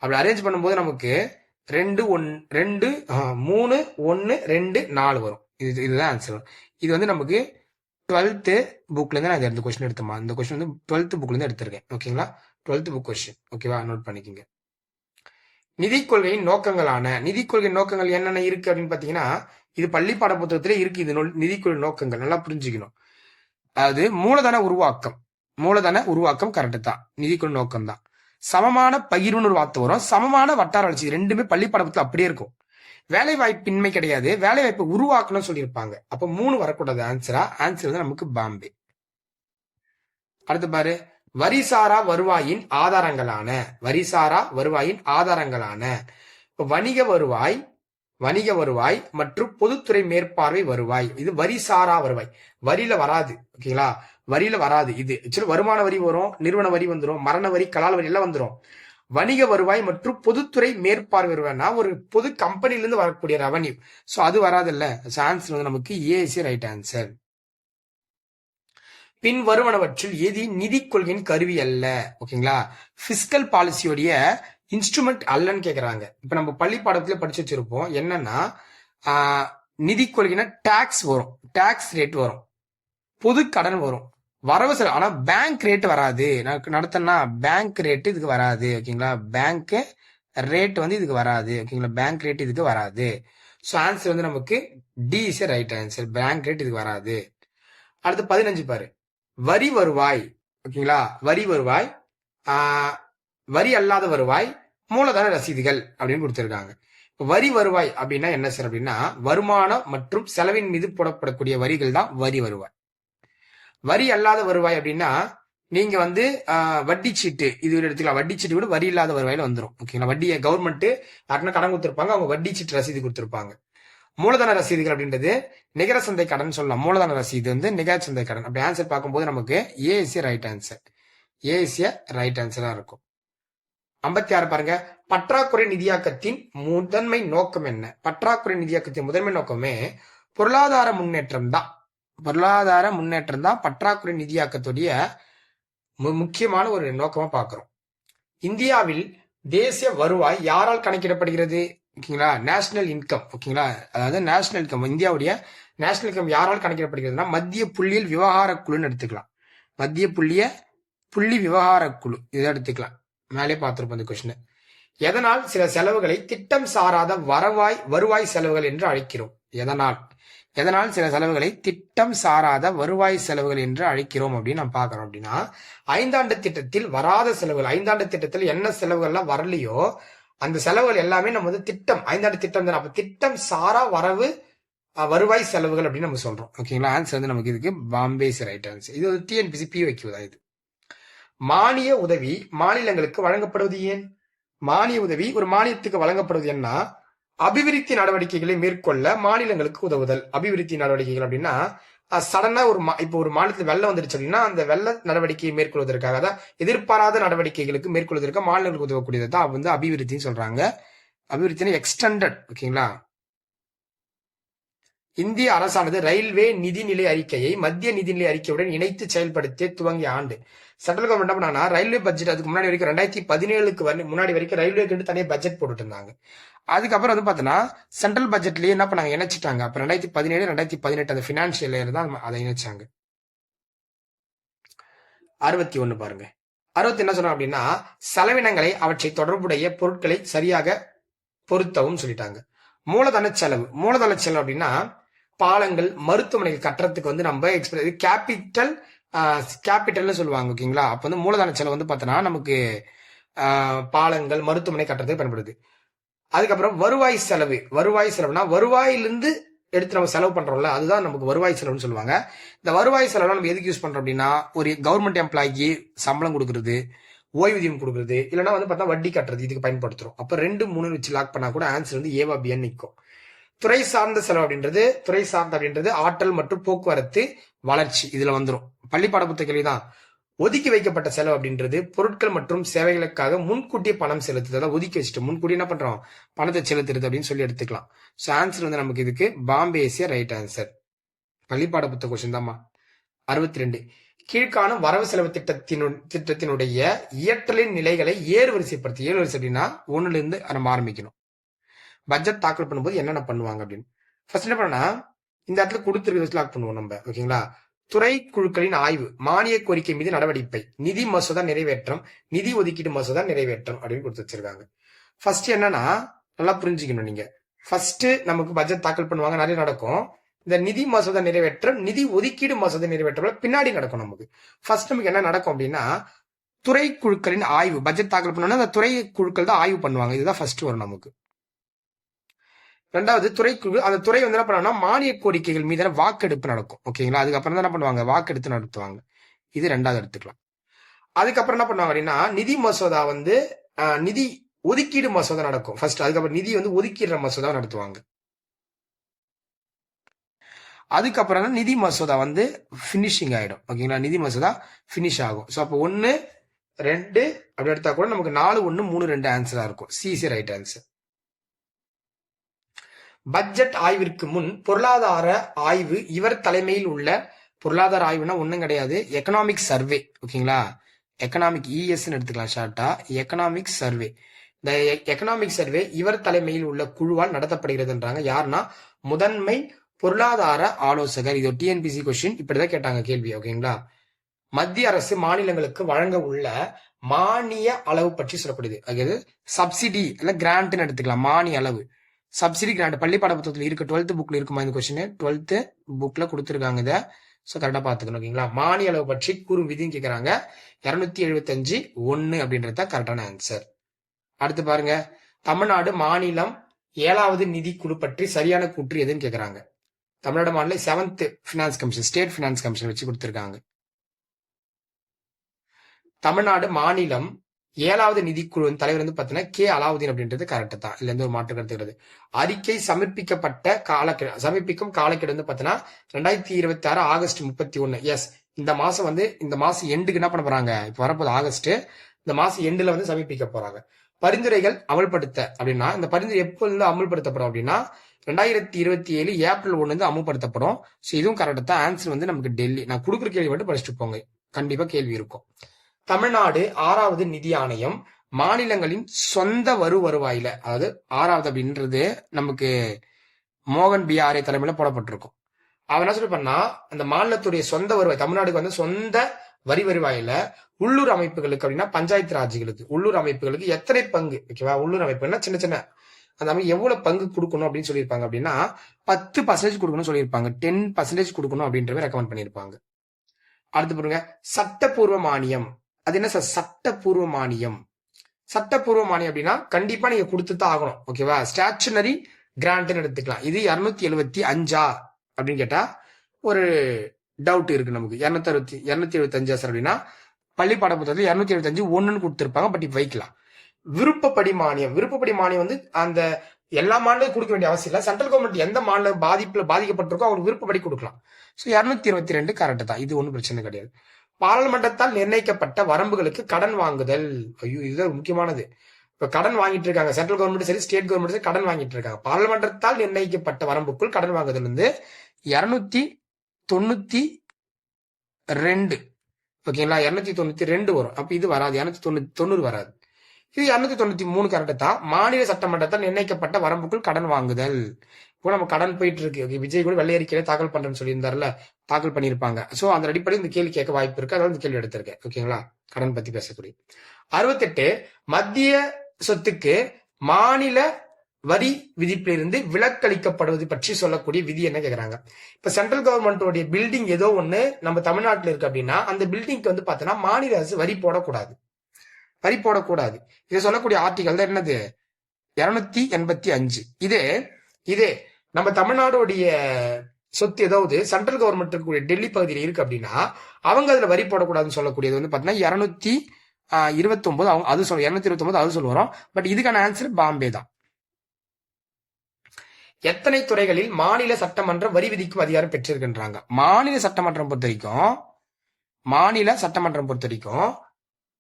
அப்படி அரேஞ்ச் பண்ணும்போது நமக்கு 2 1 3 1 2 4 வரும். இதுதான் ஆன்சர். இது வந்து நமக்கு 12th புக்ல இருந்து நான் இந்த கொஸ்டின் எடுத்தோமா. இந்த கொஸ்டின் வந்து 12th புக்ல இருந்து எடுத்திருக்கேன். ஓகேங்களா, 12th புக் கொஸ்டின். ஓகேவா, நோட் பண்ணிக்கோங்க. நிதி கொள்கையின் நோக்கங்களான நிதி கொள்கை நோக்கங்கள் என்னென்ன இருக்கு அப்படின்னு பாத்தீங்கன்னா இது பள்ளி பாட புத்தகத்திலே இருக்கு. இது நிதி கொள்கை நோக்கங்கள் நல்லா புரிஞ்சுக்கணும். அதாவது மூலதன உருவாக்கம் கரெக்ட் தான், நிதிக்குழு நோக்கம் தான். சமமான பகிர்வுன்னு ஒரு வார்த்தை வரும், சமமான வட்டார வளர்ச்சி, ரெண்டுமே பள்ளி பாடத்துல அப்படியே இருக்கும். வேலை வாய்ப்பின்மை கிடையாது, வேலை வாய்ப்பை உருவாக்கணும்னு சொல்லியிருப்பாங்க. அப்ப 3 வரக்கூடாது ஆன்சரா. ஆன்சர் வந்து நமக்கு பாம்பே. அடுத்து பாரு, வரிசாரா வருவாயின் ஆதாரங்களான வணிக வருவாய் மற்றும் பொதுத்துறை மேற்பார்வை வருவாய். இது வரிசாரா வருவாய், வரியில வராது. ஓகேங்களா, வரியில வராது. இது ஆக்சுவலி வருமான வரி வரும், நிறுவன வரி வந்துடும், மரண வரி, கலால் வரி எல்லாம் வந்துடும். வணிக வருவாய் மற்றும் பொதுத்துறை மேற்பார்வை வருவாய்னா ஒரு பொது கம்பெனில இருந்து வரக்கூடிய ரெவன்யூ. சோ அது வராது இல்ல. ஆன்சர் வந்து நமக்கு ஏசி ரைட் ஆன்சர். பின் வருவனவற்றில் எது நிதி கொள்கையின் கருவி அல்ல. ஓகேங்களா, பிஸ்கல் பாலிசியோடைய இன்ஸ்ட்ருமெண்ட் அல்லன்னு கேக்குறாங்க. இப்ப நம்ம பள்ளி பாடத்துல படிச்சு வச்சிருப்போம் என்னன்னா நிதி கொள்கைனா டாக்ஸ் வரும், டாக்ஸ் ரேட் வரும், பொது கடன் வரும், வரவு செலவு. ஆனா பேங்க் ரேட் வராது. நடத்தினா பேங்க் ரேட் இதுக்கு வராது. ஓகேங்களா, பேங்க் ரேட் வந்து இதுக்கு வராது. ஓகேங்களா, பேங்க் ரேட் இதுக்கு வராது. ஸோ ஆன்சர் வந்து நமக்கு D is right answer. Bank rate இதுக்கு வராது. அடுத்து 15 பாரு, வரி வருவாய். ஓகேங்களா, வரி வருவாய், வரி அல்லாத வருவாய், மூலதன ரசீதுகள் அப்படின்னு கொடுத்திருக்காங்க. வரி வருவாய் அப்படின்னா என்ன சார் அப்படின்னா வருமானம் மற்றும் செலவின் மீது போடப்படக்கூடிய வரிகள் தான் வரி வருவாய். வரி அல்லாத வருவாய் அப்படின்னா நீங்க வந்து வட்டி சீட்டு இது எடுத்துக்கலாம். வட்டி சீட்டு கூட வரி இல்லாத வருவாயில வந்துடும். ஓகேங்களா, வட்டியை கவர்மெண்ட் யாருன்னா கடன் கொடுத்திருப்பாங்க, அவங்க வட்டி சீட்டு ரசீது கொடுத்திருப்பாங்க. மூலதன ரசீதுகள் அப்படின்றது நிகர சந்தை கடன் சொல்லலாம். மூலதன ரசீது வந்து நிகர சந்தை கடன். அப்படி ஆன்சர் பார்க்கும்போது நமக்கு A is right answer. A is right ஆன்சரா இருக்கும். 56 பாருங்க, பற்றாக்குறை நிதியாக்கத்தின் முதன்மை நோக்கம் என்ன? பற்றாக்குறை நிதியாக்கத்தின் முதன்மை நோக்கமே பொருளாதார முன்னேற்றம் தான். பற்றாக்குறை நிதியாக்கத்துடைய முக்கியமான ஒரு நோக்கமா பார்க்கிறோம். இந்தியாவில் தேசிய வருவாய் யாரால் கணக்கிடப்படுகிறது? ஓகேங்களா, நேஷனல் இன்கம். ஓகேங்களா, அதாவது நேஷனல் இன்கம், இந்தியாவுடைய நேஷனல் இன்கம் யாரால் கணக்கிடப்படுகிறதுனா மத்திய புள்ளியியல் விவகார குழுன்னு எடுத்துக்கலாம். மத்திய புள்ளி விவகார குழு இதை எடுத்துக்கலாம். மேலே பார்த்திருப்போம் இந்த கொஸ்டின். எதனால் சில செலவுகளை திட்டம் சாராத வருவாய் செலவுகள் என்று அழைக்கிறோம்? எதனால் சில செலவுகளை திட்டம் சாராத வருவாய் செலவுகள் என்று அழைக்கிறோம் அப்படின்னு நம்ம பார்க்கறோம். அப்படின்னா 5ஆண்டு திட்டத்தில் வராத செலவுகள், 5ஆண்டு திட்டத்தில் என்ன செலவுகள்லாம் வரலையோ அந்த செலவுகள் எல்லாமே நம்ம வந்து திட்டம் 5ஆண்டு திட்டம் தான். அப்ப திட்டம் சாரா வருவாய் செலவுகள் அப்படின்னு நம்ம சொல்றோம். ஓகேங்களா, ஆன்சர் வந்து நமக்கு இதுக்கு பாம்பே ரைட் ஆன்சர். இது ஒரு டிஎன்பிசி PYQ தான். இது மானிய உதவி மாநிலங்களுக்கு வழங்கப்படுவது ஏன்? மானிய உதவி ஒரு மானியத்துக்கு வழங்கப்படுவது என்ன? அபிவிருத்தி நடவடிக்கைகளை மேற்கொள்ள மாநிலங்களுக்கு உதவுதல். அபிவிருத்தி நடவடிக்கைகள் அப்படின்னா சடனா இப்போ ஒரு மாநிலத்தில் வெள்ளம் வந்துருச்சு அப்படின்னா அந்த வெள்ள நடவடிக்கையை மேற்கொள்வதற்காக தான் எதிர்பாராத நடவடிக்கைகளுக்கு மேற்கொள்வதற்கு மாநிலங்களுக்கு உதவக்கூடியது தான் வந்து அபிவிருத்தின்னு சொல்றாங்க. அபிவிருத்தின்னு எக்ஸ்டெண்டட். ஓகேங்களா? இந்திய அரசானது ரயில்வே நிதிநிலை அறிக்கையை மத்திய நிதிநிலை அறிக்கையுடன் இணைத்து செயல்படுத்தி துவங்கிய ஆண்டு. சென்ட்ரல் கவர்மெண்ட் என்ன பண்ணாங்கன்னா ரயில்வே பட்ஜெட் அதுக்கு முன்னாடி வரைக்கும் 2017 முன்னாடி வரைக்கும் ரயில்வேக்கு தனியாக பட்ஜெட் போட்டுட்டு இருந்தாங்க. அதுக்கப்புறம் வந்து பார்த்தீங்கன்னா சென்ட்ரல் பட்ஜெட்லயே என்ன பண்ணாங்க, இணைச்சிட்டாங்க. அப்ப 2017 2018 அந்த பினான்சியல் இயர் தான் அதை இணைச்சாங்க. 61 பாருங்க. 60 என்ன சொன்னாங்க அப்படின்னா செலவினங்களை அவற்றை தொடர்புடைய பொருட்களை சரியாக பொருத்தவும் சொல்லிட்டாங்க. மூலதன செலவு. மூலதன செலவு அப்படின்னா பாலங்கள், மருத்துவமனைகள் கட்டுறதுக்கு வந்து நம்ம கேபிட்டல்னு சொல்லுவாங்க. ஓகேங்களா? அப்ப வந்து மூலதன செலவு வந்து பார்த்தோன்னா நமக்கு பாலங்கள், மருத்துவமனை கட்டுறதுக்கு பயன்படுது. அதுக்கப்புறம் வருவாய் செலவு. வருவாய் செலவுனா வருவாயிலிருந்து எடுத்து நம்ம செலவு பண்றோம்ல, அதுதான் நமக்கு வருவாய் செலவுன்னு சொல்லுவாங்க. இந்த வருவாய் செலவு நம்ம எதுக்கு யூஸ் பண்றோம் அப்படின்னா ஒரு கவர்மெண்ட் எம்ப்ளாய்க்கு சம்பளம் கொடுக்கறது, ஓய்வூதியம் கொடுக்குறது, இல்லைன்னா வந்து பார்த்தா வட்டி கட்டுறது, இதுக்கு பயன்படுத்துறோம். அப்ப 2 3 வச்சு லாக் பண்ணா கூட ஆன்சர் வந்து ஏவா பின்னு நிற்கும். துறை சார்ந்த செலவு அப்படின்றது ஆற்றல் மற்றும் போக்குவரத்து வளர்ச்சி, இதுல வந்துடும். பள்ளி பாடப்புத்தக கேள்விதான். ஒதுக்கி வைக்கப்பட்ட செலவு அப்படின்றது பொருட்கள் மற்றும் சேவைகளுக்காக முன்கூட்டியே பணம் செலுத்துது. அதாவது ஒதுக்கி வச்சுட்டு முன்கூட்டி என்ன பண்றோம், பணத்தை செலுத்துறது அப்படின்னு சொல்லி எடுத்துக்கலாம். ஸோ ஆன்சர் வந்து நமக்கு இதுக்கு பாம்பே ஏசிய ரைட் ஆன்சர். பள்ளி பாடப்புத்தக கொஸ்டின் தான்மா. 62 கீழ்காணும் வரவு செலவு திட்டத்தினுடைய இயற்றலின் நிலைகளை ஏறுவரிசைப்படுத்தி. ஏறுவரிசை அப்படின்னா 1ல இருந்து நம்ம ஆரம்பிக்கணும். பட்ஜெட் தாக்கல் பண்ணும்போது என்னென்ன பண்ணுவாங்க அப்படின்னு ஃபர்ஸ்ட் என்ன பண்ணா இந்த இடத்துல கொடுத்துருக்கு லாக் பண்ணுவோம் நம்ம. ஓகேங்களா? துறை குழுக்களின் ஆய்வு, மானிய கோரிக்கை மீது நடவடிக்கை, நிதி மசோதா நிறைவேற்றம், நிதி ஒதுக்கீடு மசோதா நிறைவேற்றம் அப்படின்னு கொடுத்து வச்சிருக்காங்க. ஃபர்ஸ்ட் என்னன்னா நல்லா புரிஞ்சுக்கணும் நீங்க. ஃபர்ஸ்ட் நமக்கு பட்ஜெட் தாக்கல் பண்ணுவாங்க, நிறைய நடக்கும். இந்த நிதி மசோதா நிறைவேற்றம், நிதி ஒதுக்கீடு மசோதா நிறைவேற்றம் பின்னாடி நடக்கும். நமக்கு ஃபர்ஸ்ட் நமக்கு என்ன நடக்கும் அப்படின்னா துறை குழுக்களின் ஆய்வு. பட்ஜெட் தாக்கல் பண்ணோம்னா அந்த துறை குழுக்கள் தான் ஆய்வு பண்ணுவாங்க. இதுதான் ஃபர்ஸ்ட் வரும் நமக்கு. ரெண்டாவது துறைக்குழு. அந்த துறை வந்து என்ன பண்ணுவாங்கன்னா மானிய கோரிக்கைகள் மீதான வாக்கெடுப்பு நடக்கும். ஓகேங்களா? அதுக்கப்புறம் தான் என்ன பண்ணுவாங்க, வாக்கெடுத்து நடத்துவாங்க. இது ரெண்டாவது எடுத்துக்கலாம். அதுக்கப்புறம் என்ன பண்ணுவாங்க அப்படின்னா நிதி மசோதா வந்து நிதி ஒதுக்கீடு மசோதா நடக்கும் ஃபர்ஸ்ட். அதுக்கப்புறம் நிதி வந்து ஒதுக்கீடு மசோதா நடத்துவாங்க. அதுக்கப்புறம் தான் நிதி மசோதா வந்து பினிஷிங் ஆயிடும். ஓகேங்களா? நிதி மசோதா பினிஷ் ஆகும். ஸோ அப்போ 1 2 அப்படி எடுத்தா கூட நமக்கு 4 1 3 2 ஆன்சரா இருக்கும். CC right answer. பட்ஜெட் ஆய்விற்கு முன் பொருளாதார ஆய்வு இவர் தலைமையில் உள்ள பொருளாதார ஆய்வுனா ஒன்றும் கிடையாது, எக்கனாமிக் சர்வே. ஓகேங்களா? எக்கனாமிக் இஎஸ்ன்னு எடுத்துக்கலாம் ஷார்ட்டா. Economic survey. இந்த எக்கனாமிக் சர்வே இவர் தலைமையில் உள்ள குழுவால் நடத்தப்படுகிறதுன்றாங்க. யாருன்னா முதன்மை பொருளாதார ஆலோசகர். இது ஒரு டிஎன்பிசி கொஸ்டின், இப்படிதான் கேட்டாங்க கேள்வி. ஓகேங்களா? மத்திய அரசு மாநிலங்களுக்கு வழங்க உள்ள மானிய அளவு பற்றி சொல்லப்படுது. அதாவது சப்சிடி இல்ல கிராண்ட்னு எடுத்துக்கலாம். மானிய அளவு, சப்சிடி கிராண்ட் பள்ளி பாட புத்தகத்தில் இருக்கு. 12th புக்ல இருக்குமா இந்த கொஸ்டின்? 12th புக்ல கொடுத்துருக்காங்க இதை. ஸோ கரெக்டாக பார்த்துக்கணும். ஓகேங்களா? மானிய அளவு பற்றி கூறும் விதின்னு கேட்குறாங்க. 275 1 அப்படின்றது தான் கரெக்டான ஆன்சர். அடுத்து பாருங்க, தமிழ்நாடு மாநிலம் 7வது நிதி குழு பற்றி சரியான கூற்று எதுன்னு கேட்குறாங்க. தமிழ்நாடு மாநில 7th finance commission, state finance commission வச்சு கொடுத்துருக்காங்க. தமிழ்நாடு மாநிலம் 7வது நிதிக்குழுவின் தலைவர் வந்து பார்த்தீங்கன்னா கே அலாவுதீன் அப்படின்றது கரெக்ட் தான். இல்ல இருந்து ஒரு மாற்று கருத்துக்கிறது. அறிக்கை சமர்ப்பிக்கும் காலக்கெடு வந்து பார்த்தீங்கன்னா 2026 ஆகஸ்ட் 31. எஸ், இந்த மாசம் எண்டுக்கு என்ன பண்ண போறாங்க, இப்ப வரப்போது ஆகஸ்ட், இந்த மாசம் எண்டுல வந்து சமர்ப்பிக்க போறாங்க. பரிந்துரைகள் அமல்படுத்த அப்படின்னா இந்த பரிந்துரை எப்போ இருந்து அமல்படுத்தப்படும் அப்படின்னா 2027 ஏப்ரல் 1 வந்து அமல்படுத்தப்படும். ஸோ இதுவும் கரெக்ட் தான். ஆன்சர் வந்து நமக்கு டெல்லி. நான் கொடுக்குற கேள்வி மட்டும் படிச்சுட்டு போங்க, கண்டிப்பா கேள்வி இருக்கும். தமிழ்நாடு 6வது நிதி ஆணையம் மாநிலங்களின் சொந்த வருவாயில, அதாவது 6வது அப்படின்றது நமக்கு மோகன் பிஆர்ஏ தலைமையில போடப்பட்டிருக்கும். அவன் என்ன சொல்லி பண்ணா அந்த மாநிலத்துடைய சொந்த வருவாய், தமிழ்நாடுக்கு வந்து சொந்த வருவாயில உள்ளூர் அமைப்புகளுக்கு அப்படின்னா பஞ்சாயத்து ராஜ்களுக்கு, உள்ளூர் அமைப்புகளுக்கு எத்தனை பங்கு, ஓகேவா? உள்ளூர் அமைப்புன்னா சின்ன சின்ன அந்த மாதிரி எவ்வளவு பங்கு கொடுக்கணும் அப்படின்னு சொல்லியிருப்பாங்க அப்படின்னா 10% கொடுக்கணும்னு சொல்லியிருப்பாங்க. 10% கொடுக்கணும் அப்படின்ற ரெக்கமெண்ட் பண்ணியிருப்பாங்க. அடுத்து பாருங்க, சட்டப்பூர்வ மானியம். அது என்ன சார் சட்டப்பூர்வ மானியம்? சட்டப்பூர்வ மானியம் அப்படின்னா கண்டிப்பா நீங்க கொடுத்துதான் ஆகணும். ஓகேவா? ஸ்டாச்சுனரி கிராண்ட்னு எடுத்துக்கலாம். இது 275 அப்படின்னு கேட்டா ஒரு டவுட் இருக்கு நமக்கு. 275 சார் அப்படின்னா பள்ளி பாட புத்தகத்தில் 275 1 கொடுத்திருப்பாங்க. பட் இப்ப வைக்கலாம். விருப்பப்படி மானியம். விருப்பப்படி மானியம் வந்து அந்த எல்லா மாநிலம் கொடுக்க வேண்டிய அவசியம் இல்லை. சென்ட்ரல் கவர்மெண்ட் எந்த மாநிலம் பாதிக்கப்பட்டிருக்கோ அவங்களுக்கு விருப்பப்படி கொடுக்கலாம். ஸோ 222 கரெக்ட் தான், இது ஒன்றும் பிரச்சனை கிடையாது. பாராளுமன்றத்தால் நிர்ணயிக்கப்பட்ட வரம்புகளுக்கு கடன் வாங்குதல். ஐயோ, இதுதான் முக்கியமானது. இப்ப கடன் வாங்கிட்டு இருக்காங்க சென்ட்ரல் கவர்மெண்ட் சரி, ஸ்டேட் கவர்மெண்ட் சரி, கடன் வாங்கிட்டு இருக்காங்க. பாராளுமன்றத்தால் நிர்ணயிக்கப்பட்ட வரம்புக்குள் கடன் வாங்குதல் வந்து 292. ஓகேங்களா, 292 வரும். அப்ப இது வராது, 290 வராது. இது 293 கரெக்ட் தான். மாநில சட்டமன்றத்தால் நிர்ணயிக்கப்பட்ட வரம்புக்குள் கடன் வாங்குதல். இப்போ நம்ம கடன் போயிட்டு இருக்கு. விஜய் கூட வெள்ளை அறிக்கையில தாக்கல் பண்றேன்னு சொல்லியிருந்தாருல, தாக்கல் பண்ணியிருப்பாங்க. சோ அந்த அடிப்படையில் இந்த கேள்வி கேட்க வாய்ப்பு இருக்கு. அதாவது இந்த கேள்வி எடுத்திருக்கேன். ஓகேங்களா, கடன் பத்தி பேசக்கூடிய 68 மத்திய சொத்துக்கு மாநில வரி விதிப்பிலிருந்து விலக்களிக்கப்படுவது பற்றி சொல்லக்கூடிய விதி என்ன கேக்குறாங்க. இப்ப சென்ட்ரல் கவர்மெண்டோடைய பில்டிங் ஏதோ ஒண்ணு நம்ம தமிழ்நாட்டில் இருக்கு அப்படின்னா அந்த பில்டிங்க்கு வந்து பாத்தீங்கன்னா மாநில அரசு வரி போடக்கூடாது. இதை சொல்லக்கூடிய ஆர்டிகல் தான் என்னது, 285. இதே நம்ம தமிழ்நாடுடைய சொத்து ஏதாவது சென்ட்ரல் கவர்மெண்ட் இருக்கக்கூடிய டெல்லி பகுதியில் இருக்கு அப்படின்னா அவங்க அதுல வரி போடக்கூடாதுன்னு சொல்லக்கூடியது வந்து பாத்தீங்கன்னா 229. அவங்க அது சொல்ல 229 அது சொல்லுவோம். பட் இதுக்கான ஆன்சர் பாம்பே தான். எத்தனை துறைகளில் மாநில சட்டமன்றம் வரி விதிக்கும் அதிகாரம் பெற்றிருக்கின்றாங்க. மாநில சட்டமன்றம் பொறுத்த வரைக்கும்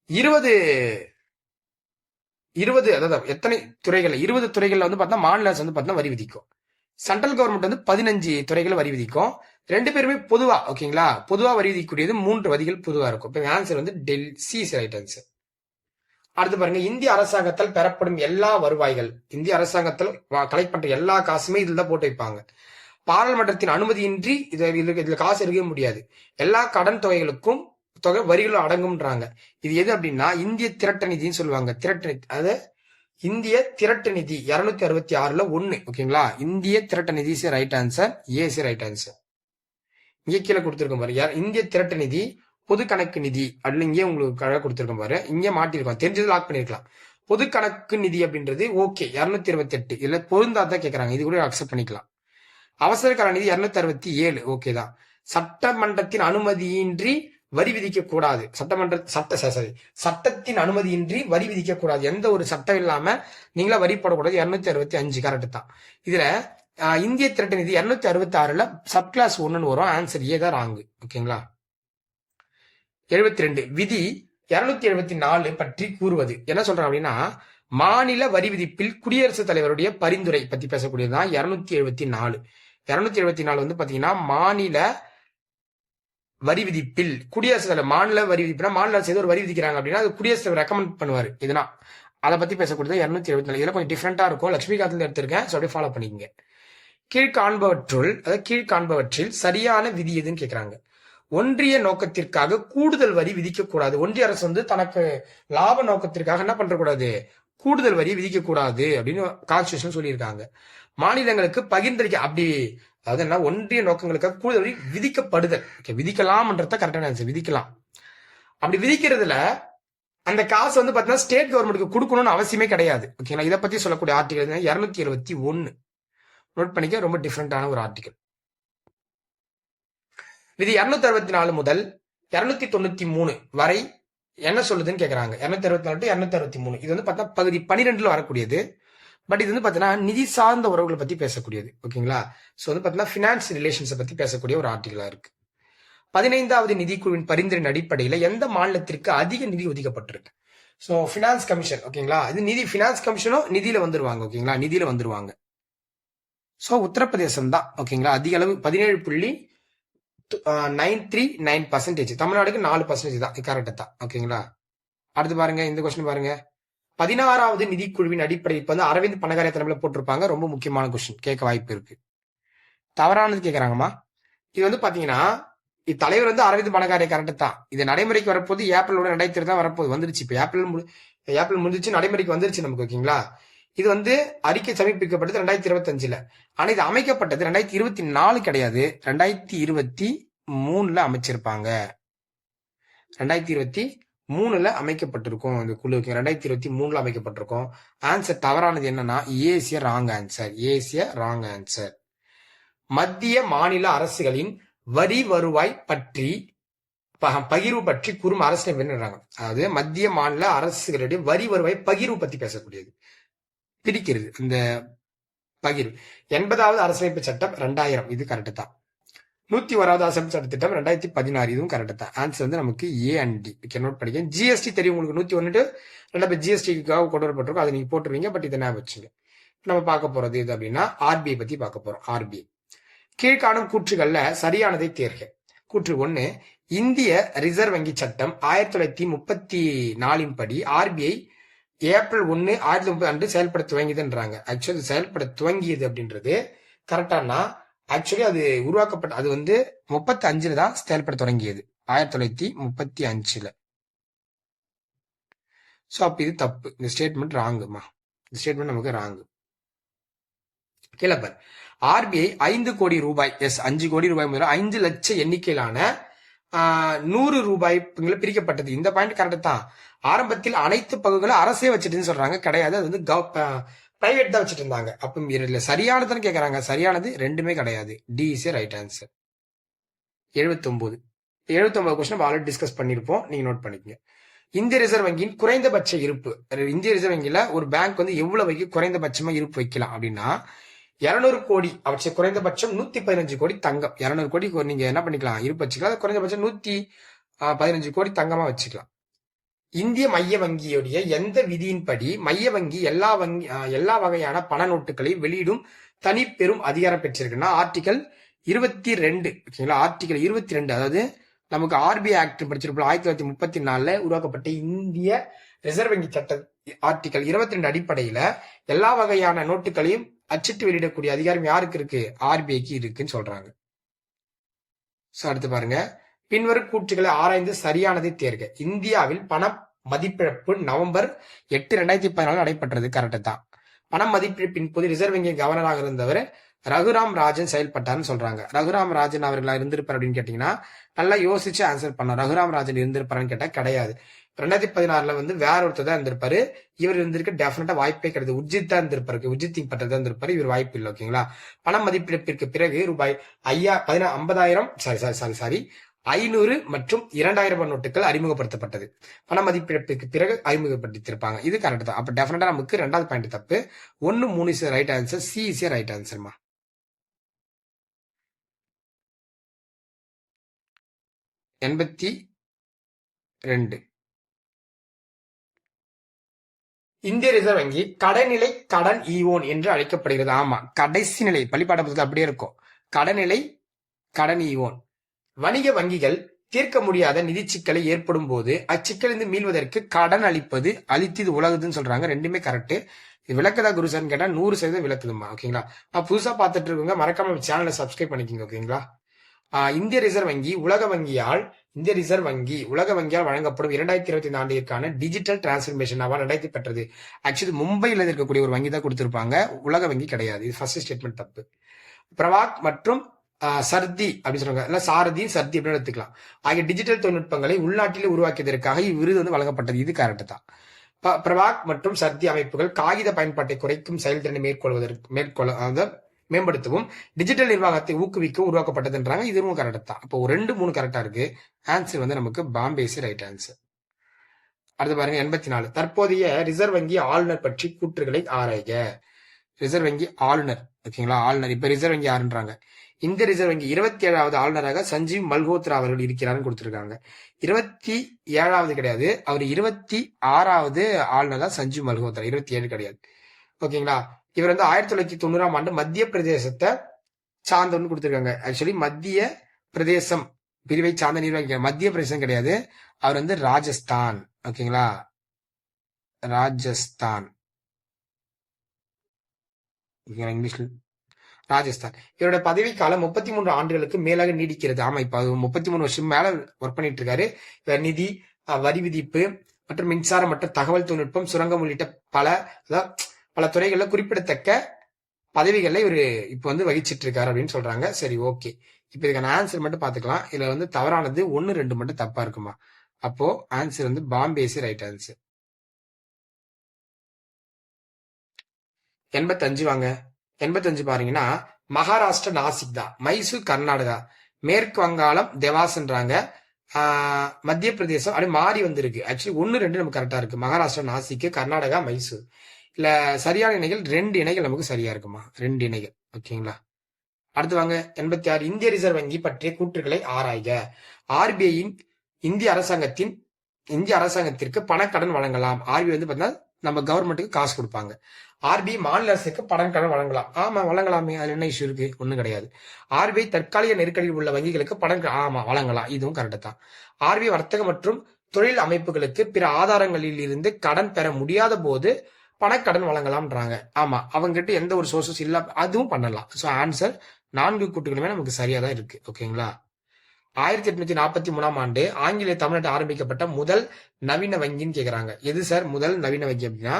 20 அதாவது எத்தனை துறைகள், 20 துறைகள்ல வந்து பார்த்தா மாநில அரசு வந்து பார்த்தா வரி விதிக்கும். சென்ட்ரல் கவர்மெண்ட் வந்து 15 துறைகளை வரி விதிக்கும். ரெண்டு பேருமே பொதுவா, ஓகேங்களா, பொதுவா வரி விதிக்கக்கூடியது 3 வரிகள் பொதுவா இருக்கும். இப்போ ஆன்சர் வந்து சி ரைட் ஆன்சர். அடுத்து பாருங்க, இந்திய அரசாங்கத்தால் பெறப்படும் எல்லா வருவாய்கள், இந்திய அரசாங்கத்தில் கலெக்ட் பண்ற எல்லா காசுமே இதுல தான் போட்டு வைப்பாங்க. பாராளுமன்றத்தின் அனுமதியின்றி இதுல காசு இருக்க முடியாது. எல்லா கடன் தொகைகளுக்கும் தொகை வரிகளும் அடங்கும்ன்றாங்க. இது எது அப்படின்னா இந்திய திரட்ட நிதின்னு சொல்லுவாங்க. திரட்டு நிதி, அதாவது இந்திய திரட்டு நிதி 266ல 1. ஓகேங்களா, இந்திய திரட்ட நிதி right answer, AC right answer. இங்கே கீழே கொடுத்துருக்கோம் பாரு, இந்திய திரட்டு நிதி பொது கணக்கு நிதி அப்படின்னு இங்கே உங்களுக்கு கழக கொடுத்துருக்கோம் பாரு, இங்கே மாட்டிருக்கோம், தெரிஞ்சது லாக் பண்ணிருக்கலாம். பொது கணக்கு நிதி அப்படின்றது ஓகே 228 இல்ல பொருந்தாதான் கேட்கறாங்க, இது கூட அக்செப்ட் பண்ணிக்கலாம். அவசர கால நிதி 267 ஓகே தான். சட்டமன்றத்தின் அனுமதியின்றி வரி விதிக்க கூடாது. சட்டத்தின் அனுமதியின்றி வரி விதிக்க கூடாது. எந்த ஒரு சட்டம் இல்லாம நீங்களா வரி போடக்கூடாது. 265 கரெக்ட் தான். இதுல இந்திய திரட்டு நிதி 266ல சப் கிளாஸ் 1 வரும். ஆன்சர் ஏ தான் ராங்கு. ஓகேங்களா. 72 விதி 274 பற்றி கூறுவது என்ன சொல்றாங்க அப்படின்னா, மாநில வரி விதிப்பில் குடியரசுத் தலைவருடைய பரிந்துரை பத்தி பேசக்கூடியதுதான் 274. 274 வந்து பாத்தீங்கன்னா மாநில வரி விதிப்பில் குடியரசுத் தலைவர், மாநில வரி விதிப்புனா மாநில அரசு ஏதோ ஒரு வரி விதிக்கிறாங்க அப்படின்னா அது குடியரசுத் தலைவர் ரெக்கமெண்ட் பண்ணுவாரு. இதுனா அதை பத்தி பேசக்கூடியது 274. இதெல்லாம் கொஞ்சம் டிஃப்ரெண்டா இருக்கும். லட்சுமிகாந்த்ல எடுத்திருக்கேன், அப்படியே ஃபாலோ பண்ணிக்கங்க. கீழ்காண்பவற்றில் சரியான விதி எதுன்னு கேட்கிறாங்க. ஒன்றிய நோக்கத்திற்காக கூடுதல் வரி விதிக்க கூடாது. ஒன்றிய அரசு வந்து தனக்கு லாப நோக்கத்திற்காக என்ன பண்ற கூடாது, கூடுதல் வரி விதிக்க கூடாது அப்படின்னு கான்ஸ்டிடியூஷன் சொல்லியிருக்காங்க. மாநிலங்களுக்கு பகிர்ந்தளிக்க அப்படி, அதாவது என்ன, ஒன்றிய நோக்கங்களுக்காக கூடுதல் வரி விதிக்கப்படுதல். விதிக்கலாம்ன்றத கரெக்டான ஆன்சர், விதிக்கலாம். அப்படி விதிக்கிறதுல அந்த காசு வந்து பாத்தீங்கன்னா ஸ்டேட் கவர்மெண்ட்டுக்கு கொடுக்கணும்னு அவசியமே கிடையாது. ஓகேங்களா. இதை பத்தி சொல்லக்கூடிய ஆர்டிகல் 271 நோட் பண்ணிக்க, ரொம்ப டிஃப்ரெண்டான ஒரு ஆர்டிகல். விதி 264 முதல் 293 வரை என்ன சொல்லுதுன்னு கேக்குறாங்க. 264 to 263 இது வந்து பார்த்தா பகுதி 12ல வரக்கூடியது. பட் இது வந்து பாத்தீங்கன்னா நிதி சார்ந்த உறவுகளை பத்தி பேசக்கூடியது. ஓகேங்களா. சோ வந்து பாத்தீங்கன்னா பினான்ஸ் ரிலேஷன்ஸை பத்தி பேசக்கூடிய ஒரு ஆர்டிகலா இருக்கு. 15வது நிதிக்குழுவின் பரிந்துரையின் அடிப்படையில எந்த மாநிலத்திற்கு அதிக நிதி ஒதுக்கப்பட்டிருக்கு. சோ பினான்ஸ் கமிஷன், ஓகேங்களா, இது நிதி பினான்ஸ் கமிஷனும் நிதியில வந்துருவாங்க. ஓகேங்களா, நிதியில வந்துருவாங்க. சோ உத்தரப்பிரதேசம் தான். ஓகேங்களா, அதிக அளவு 17.939%. தமிழ்நாடுக்கு 4% தான், கரெக்ட் தான். ஓகேங்களா. அடுத்து பாருங்க, இந்த கொஸ்டின் பாருங்க. 16வது நிதிக்குழுவின் அடிப்படையில் இப்ப வந்து அரவிந்த் பனகாரியா தலைமையில போட்டிருப்பாங்க. ரொம்ப முக்கியமான கொஸ்டின், கேட்க வாய்ப்பு இருக்கு. தவறானது கேட்கறாங்கம்மா. இது வந்து பாத்தீங்கன்னா தலைவர் வந்து அரவிந்த் பனகாரியா கரெக்ட் தான். இது நடைமுறைக்கு வரப்போது ஏப்ரலோட 2020 தான் வரப்போது, வந்துருச்சு. இப்ப ஏப்ரல் முடிஞ்சிச்சு, நடைமுறைக்கு வந்துருச்சு நமக்கு. ஓகேங்களா. இது வந்து அறிக்கை சமர்ப்பிக்கப்பட்டது 2025ல. ஆனா இது அமைக்கப்பட்டது 2024 கிடையாது, 2023ல அமைச்சிருப்பாங்க. 2023ல அமைக்கப்பட்டிருக்கும் இந்த குழு. 2023ல அமைக்கப்பட்டிருக்கும். ஆன்சர் தவறானது என்னன்னா ஏசிய ராங் ஆன்சர். மத்திய மாநில அரசுகளின் வரி வருவாய் பற்றி பகிர்வு பற்றி கூறும் அரசு என்னறாங்க. அதாவது மத்திய மாநில அரசுகளுடைய வரி வருவாய் பகிர்வு பத்தி பேசக்கூடியது, பிரிக்கிறது. இந்த பகிர்வு. 80வது அரசமைப்பு சட்டம் 2000, இது கரெக்ட் தான். 101வது அரசமைப்பு சட்ட திட்டம் 2016, இதுவும் கரெக்ட் தான். ஆன்சர் வந்து நமக்கு ஏ அண்ட் டி. நோட் பண்ணிக்க. ஜிஎஸ்டி தெரியும் உங்களுக்கு, 101 2 ஜிஎஸ்டிக்காக கொண்டு வரப்பட்டிருக்கும், அதை நீங்க போட்டுருவீங்க. பட் இதை ஞாபகம் வச்சுங்க. நம்ம பார்க்க போறது இது அப்படின்னா ஆர்பிஐ பத்தி பார்க்க போறோம். ஆர்பிஐ கீழ்காணும் கூற்றுகள்ல சரியானதை தேர்க. கூற்று 1, இந்திய ரிசர்வ் வங்கி சட்டம் 1934 படி ஆர்பிஐ ஏப்ரல் 1, 1930 அன்று செயல்பட துவங்கியதுன்றாங்க. ஆக்சுவலி செயல்பட துவங்கியது அப்படின்றது கரெக்டானா, ஆக்சுவலி அது உருவாக்கப்பட்ட, அது வந்து 35 தான் செயல்பட தொடங்கியது, 1935. ஸோ அப்ப இது தப்பு, இந்த ஸ்டேட்மெண்ட் ராங்குமா, இந்த ஸ்டேட்மெண்ட் நமக்கு ராங்கு. கிளப்பர் ஆர்பிஐ 5 கோடி ரூபாய், 5 கோடி ரூபாய் முதல் 5 லட்சம் எண்ணிக்கையிலான 100 ரூபாய் பிரிக்கப்பட்டது. இந்த பாயிண்ட் கரெக்ட் தான். ஆரம்பத்தில் அனைத்து பங்குகளும் அரசே வச்சுட்டுன்னு சொல்றாங்க, கிடையாது, அது வந்து பிரைவேட் தான் வச்சுட்டு இருந்தாங்க. அப்ப இதுல சரியானதுன்னு கேக்குறாங்க, சரியானது ரெண்டுமே கிடையாது. D is right answer. 79 question already discuss பண்ணிருப்போம், நீங்க நோட் பண்ணிக்கங்க. இந்திய ரிசர்வ் வங்கியின் குறைந்தபட்ச இருப்பு. இந்திய ரிசர்வ் வங்கியில ஒரு பேங்க் வந்து எவ்வளவு வைக்க குறைந்தபட்சமா இருப்பு வைக்கலாம் அப்படின்னா 200 கோடி. அவற்றை குறைந்தபட்சம் 115 கோடி தங்கம். 200 கோடி நீங்க என்ன பண்ணிக்கலாம், இருப்பு வச்சுக்கலாம். குறைந்தபட்சம் 115 கோடி தங்கமா வச்சுக்கலாம். இந்திய மைய வங்கியுடைய எந்த விதியின்படி மைய வங்கி எல்லா வகையான பண நோட்டுகளை வெளியிடும் தனிப்பெரும் அதிகாரம் பெற்றிருக்குன்னா ஆர்டிகல் 22. ஓகேங்களா, ஆர்டிகல் 22, அதாவது நமக்கு ஆர்பிஐ ஆக்ட் படிச்சிருப்போம், 1934 உருவாக்கப்பட்ட இந்திய ரிசர்வ் வங்கி சட்ட ஆர்டிகல் 22 அடிப்படையில எல்லா வகையான நோட்டுகளையும் அச்சிட்டு வெளியிடக்கூடிய அதிகாரம் யாருக்கு இருக்கு, ஆர்பிஐக்கு இருக்குன்னு சொல்றாங்க. அடுத்து பாருங்க, பின்வரும் கூற்றுகளை ஆராய்ந்து சரியானதை தேர்க. இந்தியாவில் பண மதிப்பிழப்பு நவம்பர் 8, 2014 நடைபெற்றது. கரெக்ட் தான். பண மதிப்பிழப்பின் போது ரிசர்வ் வங்கி கவர்னராக இருந்தவர் ரகுராம் ராஜன் செயல்பட்டார்னு சொல்றாங்க. ரகுராம் ராஜன் அவர்களா இருந்திருப்பார் அப்படின்னு கேட்டீங்கன்னா நல்லா யோசிச்சு ஆன்சர் பண்ண. ரகுராம் ராஜன் இருந்திருப்பாருன்னு கேட்டா கிடையாது. 2016 வந்து வேற ஒருத்தர் தான் இருந்திருப்பாரு. இவர் இருந்திருக்க டெஃபினட்டா வாய்ப்பே கிடையாது. உர்ஜித் தான் இருந்திருப்பாரு, உர்ஜித் சிங் பட்டர் தான் இருந்திருப்பாரு. இவர் வாய்ப்பு இல்லை. ஓகேங்களா, பண மதிப்பிழப்பிற்கு பிறகு ரூபாய் 500 மற்றும் 2000 நோட்டுகள் அறிமுகப்படுத்தப்பட்டது. பண மதிப்பிழப்புக்கு பிறகு அறிமுகப்படுத்திருப்பாங்க. இது கரெக்ட் தான். அப்ப டெஃபினட்டா நமக்கு 2வது பாயிண்ட் தப்பு. 1, 3 is right answer. C is right ஆன்சர்மா. 82. இந்திய ரிசர்வ் வங்கி கடைநிலை கடன் ஈவோன் என்று அழைக்கப்படுகிறது. ஆமா, கடைசி நிலை பள்ளிப்பாட புத்தகத்தில் அப்படியே இருக்கும். கடைநிலை கடன் ஈவோன். வணிக வங்கிகள் தீர்க்க முடியாத நிதி சிக்கலை ஏற்படும் போது அச்சிக்கலிருந்து மீள்வதற்கு கடன் அளித்து இது உலகுதுன்னு சொல்றாங்க. ரெண்டுமே கரெக்ட். இது விளக்குதா குரு சார்னு கேட்டா 100% விளக்குதுமா. ஓகேங்களா, நான் புதுசா பார்த்துட்டு இருக்கவங்க மறக்காம சேனலை சப்ஸ்கிரைப் பண்ணிக்கோங்க. ஓகேங்களா, இந்திய ரிசர்வ் வங்கி உலக வங்கியால் வழங்கப்படும் 2025 ஆண்டிற்கான டிஜிட்டல் டிரான்ஸ்பர்மேஷன் அவார்டு 2000 பெற்றது. ஆக்சுவலி மும்பையில் இருக்கக்கூடிய ஒரு வங்கி தான் கொடுத்திருப்பாங்க, உலக வங்கி கிடையாது. இது ஃபர்ஸ்ட் ஸ்டேட்மெண்ட் தப்பு. பிரவாக் மற்றும் சர்தி அப்படின்னு சொல்றாங்க, இல்ல சர்தி அப்படின்னு எடுத்துக்கலாம். ஆகிய டிஜிட்டல் தொழில்நுட்பங்களை உள்நாட்டிலே உருவாக்கியதற்காக இவ்விருது வந்து வழங்கப்பட்டது. இது கரெக்ட் தான். பிரவாக் மற்றும் சர்தி அமைப்புகள் காகித பயன்பாட்டை குறைக்கும் செயல்திறனை மேம்படுத்தவும் டிஜிட்டல் நிர்வாகத்தை ஊக்குவிக்கவும் உருவாக்கப்பட்டதுன்றாங்க. இதுவும் கரெக்ட் தான். அப்போ 2, 3 கரெக்டா இருக்கு. ஆன்சர் வந்து நமக்கு பாம்பேஸ் ரைட் ஆன்சர். அடுத்து பாருங்க 84. தற்போதைய ரிசர்வ் வங்கி ஆளுநர் பற்றி கூற்றுகளை ஆராய்க. ரிசர்வ் வங்கி ஆளுநர். ஓகேங்களா, ஆளுநர். இப்ப ரிசர்வ் வங்கி யாருன்றாங்க, இந்த ரிசர்வ் வங்கி 27வது ஆளுநராக சஞ்சீவ் மல்ஹோத்ரா அவர்கள் இருக்கிறார்னு கொடுத்திருக்காங்க. 27வது கிடையாது, அவர் 26வது ஆளுநரா சஞ்சீவ் மல்ஹோத்ரா, 27 கிடையாது. ஓகேங்களா, இவர் வந்து 1990ஆம் ஆண்டு மத்திய பிரதேசத்தை சார்ந்தவன்னு கொடுத்திருக்காங்க. ஆக்சுவலி மத்திய பிரதேசம் பிரிவை சார்ந்த நிர்வாகி, மத்திய பிரதேசம் கிடையாது, அவர் வந்து ராஜஸ்தான். ஓகேங்களா, ராஜஸ்தான் இங்கிலீஷ்ல ராஜஸ்தான். இவரோட பதவி காலம் 33 ஆண்டுகளுக்கு மேலாக நீடிக்கிறது. ஆமா, இப்ப 33 வருஷம் மேல ஒர்க் பண்ணிட்டு இருக்காரு. இவர் நிதி, வரி விதிப்பு மற்றும் மின்சாரம் மற்றும் தகவல் தொழில்நுட்பம், சுரங்கம் உள்ளிட்ட பல துறைகள்ல குறிப்பிடத்தக்க பதவிகளை இவர் இப்ப வந்து வகிச்சிட்டு இருக்காரு அப்படின்னு சொல்றாங்க. சரி, ஓகே. இப்ப இதுக்கான ஆன்சர் மட்டும் பாத்துக்கலாம். இதுல வந்து தவறானது 1, 2 மட்டும் தப்பா இருக்குமா. அப்போ ஆன்சர் வந்து பாம்பேஸ் ரைட் ஆன்சர். 85 வாங்க. 85 பாருங்கன்னா மகாராஷ்டிரா நாசிக் தான், மைசூர் கர்நாடகா, மேற்கு வங்காளம் தேவாஸ்ன்றாங்க, மத்திய பிரதேசம் அப்படி மாறி வந்திருக்கு. ஆக்சுவலி 1, 2 நமக்கு கரெக்டா இருக்கு. மகாராஷ்டிரா நாசிக், கர்நாடகா மைசூர். இல்ல சரியான இணைகள் 2 இணைகள் நமக்கு சரியா இருக்குமா? 2 இணைகள். ஓகேங்களா? அடுத்து வாங்க 86. இந்திய ரிசர்வ் வங்கி பற்றிய கூற்றுகளை ஆராய்க. ஆர்பிஐயின் இந்திய அரசாங்கத்திற்கு பணக்கடன் வழங்கலாம். ஆர்பிஐ வந்து பார்த்தீங்கன்னா நம்ம கவர்மெண்ட்டுக்கு காசு கொடுப்பாங்க. ஆர்பிஐ மாநில அரசுக்கு பணக்கடன் வழங்கலாம். ஆமா வழங்கலாமே, அதுல என்ன இஷ்யூ இருக்கு? ஒண்ணும் கிடையாது. ஆர்பிஐ தற்காலிக நெருக்கடியில் உள்ள வங்கிகளுக்கு ஆமா வழங்கலாம், இதுவும் கரெக்ட் தான். ஆர்பிஐ வர்த்தக மற்றும் தொழில் அமைப்புகளுக்கு பிற ஆதாரங்களில் இருந்து கடன் பெற முடியாத போது பணக்கடன் வழங்கலாம்ன்றாங்க. ஆமா, அவங்ககிட்ட எந்த ஒரு சோர்சஸ் இல்ல, அதுவும் பண்ணலாம். ஸோ ஆன்சர் 4 கூட்டுகளுமே நமக்கு சரியா தான் இருக்கு. ஓகேங்களா? 1843ஆம் ஆண்டு ஆங்கிலேய தமிழ்நாட்டில் ஆரம்பிக்கப்பட்ட முதல் நவீன வங்கின்னு கேக்குறாங்க. எது சார் முதல் நவீன வங்கி அப்படின்னா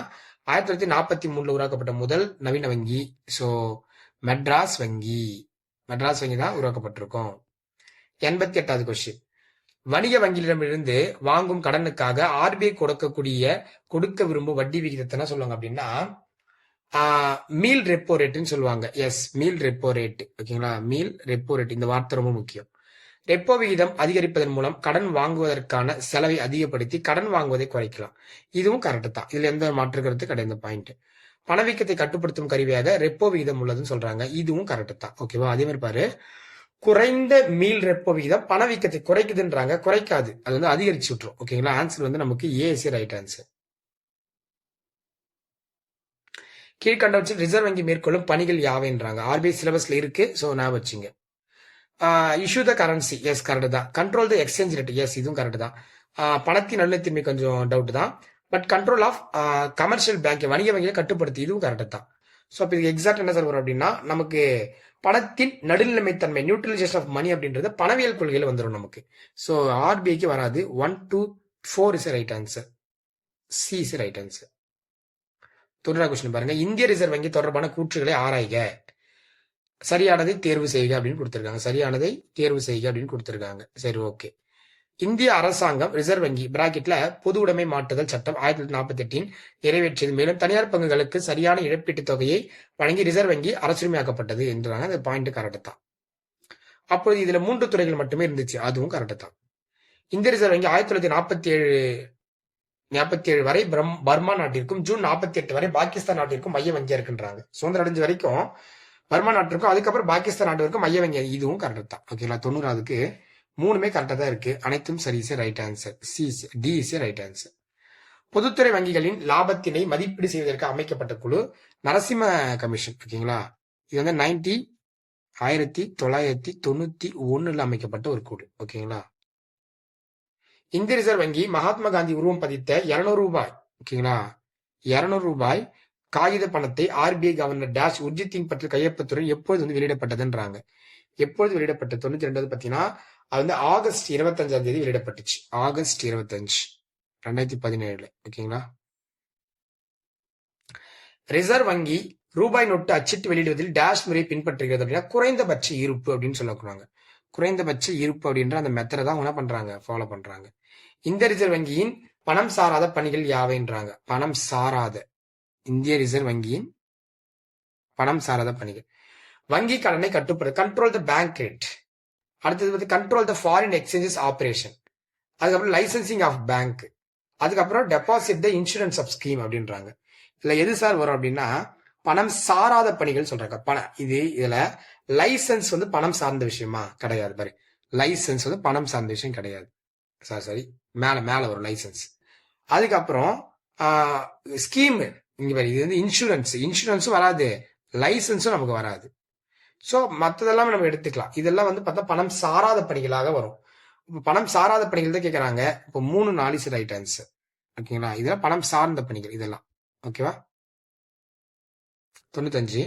1943 உருவாக்கப்பட்ட முதல் நவீன வங்கி. சோ மெட்ராஸ் வங்கி தான் உருவாக்கப்பட்டிருக்கும். 88வது கொஸ்டின். வணிக வங்கியிடமிருந்து வாங்கும் கடனுக்காக ஆர்பிஐ கொடுக்க விரும்பும் வட்டி விகிதத்தை சொல்லுவாங்க அப்படின்னா மீல் ரெப்போ ரேட்னு சொல்லுவாங்க. Yes, meal repo rate. ஓகேங்களா? மீல் ரெப்போ ரேட், இந்த வார்த்தை ரொம்ப முக்கியம். ரெப்போ விகிதம் அதிகரிப்பதன் மூலம் கடன் வாங்குவதற்கான செலவை அதிகப்படுத்தி கடன் வாங்குவதை குறைக்கலாம். இதுவும் கரெக்ட் தான், இதுல எந்த மாற்று கருத்து கிடையாது. பாயிண்ட். பணவீக்கத்தை கட்டுப்படுத்தும் கருவியாக ரெப்போ விகிதம் உள்ளதுன்னு சொல்றாங்க. இதுவும் கரெக்ட் தான். ஓகேவா? அதே மாதிரி பாரு, குறைந்த மீள் ரெப்போ விகிதம் பணவீக்கத்தை குறைக்குதுன்றாங்க. குறைக்காது, அது வந்து அதிகரிச்சு விட்டுரும். ஓகேங்களா? ஆன்சர் வந்து நமக்கு ஏசி ரைட் ஆன்சர். கீழ்கண்டவற்றில் ரிசர்வ் வங்கி மேற்கொள்ளும் பணிகள் யாவைன்றாங்க. ஆர்பிஐ சிலபஸ்ல இருக்கு, சோ நான் வச்சுங்க. Issue the currency, yes correct தான். Control the exchange rate, yes இதுவும் கரெக்ட் தான். பணத்தின் நல்லத்தன்மை கொஞ்சம் டவுட் தான். But control of commercial bank, வணிக வங்கியை கட்டுப்படுத்தி, இதுவும் கரெக்ட் தான். ஸோ அப்போ இதுக்கு எக்ஸாக்ட் என்ன சார் வரும் அப்படின்னா, நமக்கு பணத்தின் நடுநிலைமைத்தன்மை, நியூட்ரலைசேஷன் ஆஃப் மணி அப்படின்றது பணவியல் கொள்கையில் வந்துடும் நமக்கு. ஸோ ஆர்பிஐக்கு வராது. 1, 2, 4 is right answer. C is right answer. 90 question பாருங்க. இந்திய ரிசர்வ் வங்கி தொடர்பான கூற்றுகளை ஆராய்க. சரியானதை தேர்வு செய்க அப்படின்னு கொடுத்திருக்காங்க. சரியானதை தேர்வு செய்க அப்படின்னு கொடுத்திருக்காங்க. சரி, ஓகே. இந்திய அரசாங்கம் ரிசர்வ் வங்கி பிராக்கெட்ல பொது உடைமை மாற்றுதல் சட்டம் 1948 நிறைவேற்றியது. மேலும் தனியார் பங்குகளுக்கு சரியான இழப்பீட்டுத் தொகையை வழங்கி ரிசர்வ் வங்கி அரசுரிமையாக்கப்பட்டது என்றாங்க. அந்த பாயிண்ட் கரெக்ட் தான். அப்போது இதுல 3 துறைகள் மட்டுமே இருந்துச்சு, அதுவும் கரெக்ட் தான். இந்திய ரிசர்வ் வங்கி 1947 வரை பர்மா நாட்டிற்கும் ஜூன் 48 வரை பாகிஸ்தான் நாட்டிற்கும் மைய வங்கியா இருக்குன்றாங்க. சுதந்திரம் அடைஞ்ச வரைக்கும் பர்மா நாட்டிற்கும், அதுக்கப்புறம் பாகிஸ்தான் நாட்டு வரைக்கும் மைய வங்கி. இதுவும் கரெக்ட் தான். ஓகேங்களா? 90க்கு 3மே கரெக்டா தான் இருக்கு. அனைத்தும் சரி right answer. D is right answer. பொதுத்துறை வங்கிகளின் லாபத்தினை மதிப்பீடு செய்வதற்கு அமைக்கப்பட்ட குழு நரசிம்ம கமிஷன். ஓகேங்களா? இது வந்து 1991 அமைக்கப்பட்ட ஒரு குழு. ஓகேங்களா? இந்திய ரிசர்வ் வங்கி மகாத்மா காந்தி உருவம் பதித்த 200 ரூபாய், ஓகேங்களா, 200 ரூபாய் காகித பணத்தை RBI governor dash Urjit Singh பற்றி கையொப்பத்துடன் எப்போது வந்து வெளியிடப்பட்டதுன்றாங்க. எப்போது வெளியிடப்பட்டது? 92 பாத்தீங்கன்னா அது வந்து ஆகஸ்ட் 25ஆம் தேதி வெளியிடப்பட்டுச்சு. ஆகஸ்ட் 25, 2017. ஓகேங்களா? ரிசர்வ் வங்கி ரூபாய் நோட்டு அச்சிட்டு வெளியிடுவதில் டேஷ் முறை பின்பற்றுகிறது அப்படின்னா குறைந்தபட்ச இருப்பு அப்படின்னு சொல்லக்கூடாங்க. குறைந்தபட்ச இருப்பு அப்படின்ற அந்த மெத்தடை தான் என்ன பண்றாங்க, ஃபாலோ பண்றாங்க. இந்திய ரிசர்வ் வங்கியின் பணம் சாராத பணிகள் யாவைன்றாங்க. பணம் சாராத, இந்திய ரிசர்வ் வங்கியின் பணம் சாராத பணிகள். வங்கி கடனை கட்டுப்படுத்த கண்ட்ரோல் த பேங்க் ரேட். அடுத்தது வந்து control the foreign exchanges operation. அதுக்கப்புறம் லைசன்சிங் ஆஃப் பேங்க். அதுக்கப்புறம் deposit the insurance of scheme அப்படின்றாங்க. இதுல எது சார் வரும் அப்படின்னா பணம் சாராத பணிகள் சொல்றாங்க. இதுல லைசன்ஸ் வந்து பணம் சார்ந்த விஷயமா கிடையாது. பாரு, லைசன்ஸ் வந்து பணம் சார்ந்த விஷயம் கிடையாது. சரி, மேல வரும் லைசன்ஸ். அதுக்கப்புறம் ஸ்கீம், இங்க பாரு, இது வந்து இன்சூரன்ஸும் வராது, லைசன்ஸும் நமக்கு வராது. சோ மத்ததெல்லாம் நம்ம எடுத்துக்கலாம். இதெல்லாம் வந்து பார்த்தா பணம் சாராத பணிகளாக வரும். பணம் சாராத பணிகள் தான் கேட்கறாங்க. இப்போ 3, 4 ரைட் ஆன்சர். ஓகேங்களா? இதெல்லாம் பணம் சார்ந்த பணிகள் இதெல்லாம். ஓகேவா? 95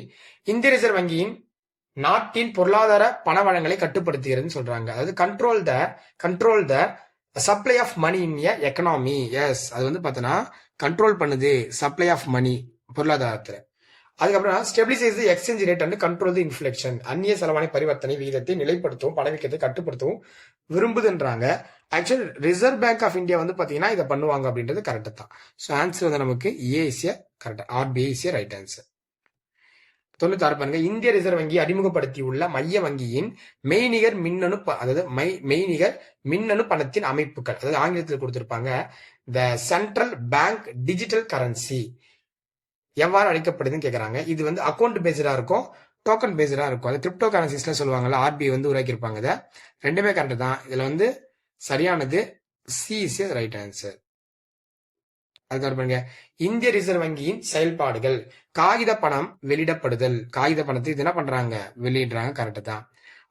இந்திய ரிசர்வ் வங்கியின் நாட்டின் பொருளாதார பண வளங்களை கட்டுப்படுத்துகிறதுன்னு சொல்றாங்க. அதாவது control the supply of money in a economy. Yes, அது வந்து பார்த்தோன்னா கண்ட்ரோல் பண்ணுது சப்ளை ஆஃப் மணி பொருளாதாரத்துல. அதுக்கப்புறம் stabilise the exchange rate and control the inflation. அந்நிய செலவாணி பரிவர்த்தனை விகிதத்தை நிலைப்படுத்தவும் பணவீக்கத்தை கட்டுப்படுத்தவும் விரும்புதுன்றாங்க. Actually reserve bank of India வந்து பாத்தீங்கன்னா இதை பண்ணுவாங்க அப்படின்றது கரெக்ட் தான். ஸோ ஆன்சர் வந்து நமக்கு A is correct. RBI is right answer. 96 பாருங்க. இந்திய ரிசர்வ் வங்கி அறிமுகப்படுத்தியுள்ள மைய வங்கியின் மெய்நிகர் மின்னணு பணத்தின் அமைப்புகள், அதாவது ஆங்கிலத்தில் கொடுத்திருப்பாங்க the central bank digital currency. எவ்வாறு அளிக்கப்படுதுன்னு கேக்குறாங்க. இது வந்து அக்கௌண்ட் பேஸ்டா இருக்கும், டோக்கன் பேஸ்டா இருக்கும். அது கிரிப்டோ கரன்சிஸ்ல சொல்லுவாங்கல்ல, ஆர்பிஐ வந்து உருவாக்கியிருப்பாங்க. இதை ரெண்டுமே கரெக்ட் தான். இதுல வந்து சரியானது சி இஸ் ரைட் ஆன்சர். அதுக்கப்புறம் பாருங்க, இந்திய ரிசர்வ் வங்கியின் செயல்பாடுகள். காகித பணம் வெளியிடப்படுதல். காகித பணத்தை இது என்ன பண்றாங்க, வெளியிடுறாங்க, கரெக்ட் தான்.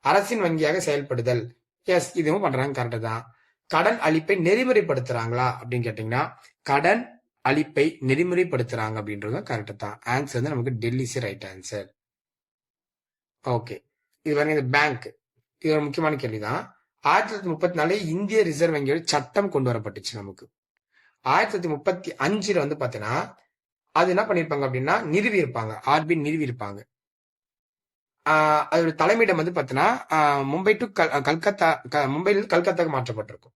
அரசின் வங்கியாக செயல்படுதல், எஸ் இதுவும் பண்றாங்க, கரெக்ட் தான். கடன் அளிப்பை நெறிமுறைப்படுத்துறாங்களா அப்படின்னு கேட்டீங்கன்னா, கடன் அளிப்பை நெறிமுறைப்படுத்துறாங்க அப்படின்றது கரெக்ட் தான். ஆன்சர் வந்து நமக்கு டெல்லி ரைட் ஆன்சர். ஓகே, இது பாருங்க, இந்த பேங்க், இது ஒரு முக்கியமான கேள்விதான். 1934 இந்திய ரிசர்வ் வங்கியோட சட்டம் கொண்டு வரப்பட்டுச்சு நமக்கு. 1935 வந்து பாத்தீங்கன்னா அது என்ன பண்ணிருப்பாங்க அப்படின்னா நிறுவி இருப்பாங்க, ஆர்பிஐ நிறுவி இருப்பாங்க. அதோட தலைமையிடம் வந்து பாத்தீங்கன்னா மும்பை டு கல்கத்தா, மும்பையிலிருந்து கல்கத்தாக்கு மாற்றப்பட்டிருக்கும்.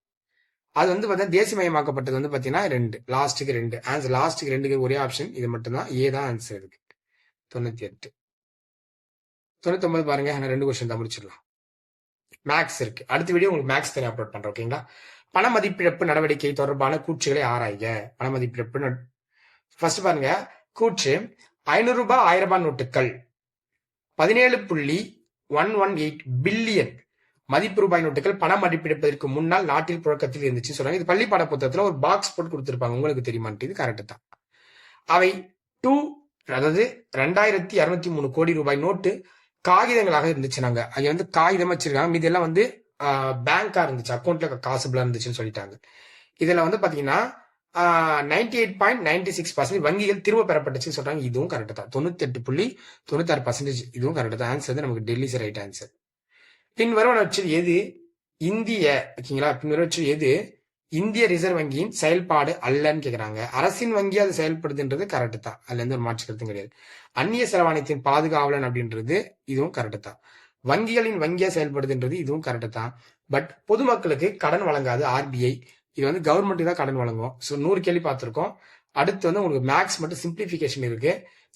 அது வந்து பாத்தீங்கன்னா தேசியமயமாக்கப்பட்டது வந்து பாத்தீங்கன்னா 2, லாஸ்ட்டுக்கு 2 ஆன்சர். லாஸ்ட்டுக்கு 2 ஒரே ஆப்ஷன் இது மட்டும்தான், ஏ தான் ஆன்சர் இருக்கு. 98 99 பாருங்க, 2 கொஸ்டின் தான் முடிச்சிடலாம். மேக்ஸ் இருக்கு, அடுத்த வீடியோ உங்களுக்கு மேக்ஸ் தனியாக அப்லோட் பண்றேன், ஓகேங்களா. பண மதிப்பிழப்பு நடவடிக்கை தொடர்பான கூற்றுகளை ஆராய்க. பண மதிப்பிழப்பு ஃபர்ஸ்ட் பாருங்க, கூற்று 500 ரூபாய் 1000 ரூபாய் நோட்டுகள் 17.118 பில்லியன் மதிப்பு ரூபாய் நோட்டுகள் பண மதிப்பிழப்பதற்கு முன்னால் நாட்டில் புழக்கத்தில் இருந்துச்சு சொல்றாங்க. இது பள்ளி பாட புத்தகத்துல ஒரு பாக்ஸ் போட்டு கொடுத்திருப்பாங்க, உங்களுக்கு தெரியுமான்ட்டு, இது கரெக்ட் தான். அவை 2203 கோடி ரூபாய் நோட்டு காகிதங்களாக இருந்துச்சு. நாங்க அங்க வந்து காகிதம் வச்சிருக்காங்க, மீது எல்லாம் வந்து பேங்கா இருந்துச்சு, அக்கௌண்ட்ல காசுபலா இருந்துச்சுன்னு சொல்லிட்டாங்க. இதுல வந்து பாத்தீங்கன்னா 98.96% வங்கிகள் திரும்ப பெறப்பட்டுச்சுன்னு சொல்றாங்க, இதுவும் கரெக்ட் தான். 98.96% இதுவும் கரெக்ட் தான். ஆன்சர் வந்து நமக்கு டெல்லி ரைட் ஆன்சர். பின்வருவனவற்றில் எது இந்திய, ஓகேங்களா, பின்வருவற்றில் எது இந்திய ரிசர்வ் வங்கியின் செயல்பாடு அல்லன்னு கேக்குறாங்க. அரசின் வங்கி அது செயல்படுதுன்றது கரெக்ட் தான், அதுல இருந்து ஒரு மாற்று கருத்தும் கிடையாது. அந்நிய செலவாணியத்தின் பாதுகாவலன் அப்படின்றது இதுவும் கரெக்ட் தான். வங்கிகளின் வங்கியா செயல்படுதுன்றது இதுவும் கரெக்ட் தான். பட் பொதுமக்களுக்கு கடன் வழங்காது ஆர்பிஐ, இது வந்து கவர்மெண்ட் தான் கடன் வழங்கும். ஸோ 100 கேள்வி பார்த்துருக்கோம். அடுத்து வந்து உங்களுக்கு மேக்ஸ் மட்டும் சிம்பிளிஃபிகேஷன் இருக்கு.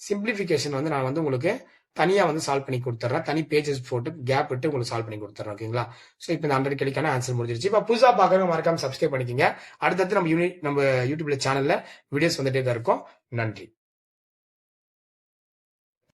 சிம்பிளிஃபிகேஷன் வந்து நான் வந்து உங்களுக்கு தனியா வந்து சால்வ் பண்ணி கொடுத்துறேன், தனி பேஜஸ் போட்டு கேப் விட்டு உங்களுக்கு சால்வ் பண்ணி கொடுத்துறேன், ஓகேங்களா. ஸோ இப்போ இந்த 100 கேள்விக்கான ஆன்சர் முடிஞ்சிருச்சு. இப்போ புதுசா பார்க்கறவங்க மறக்காம சப்ஸ்கிரைப் பண்ணிக்கோங்க. அடுத்தடுத்து நம்ம யூடியூப்ல சேனல்ல வீடியோஸ் வந்துட்டே தான் இருக்கும். நன்றி.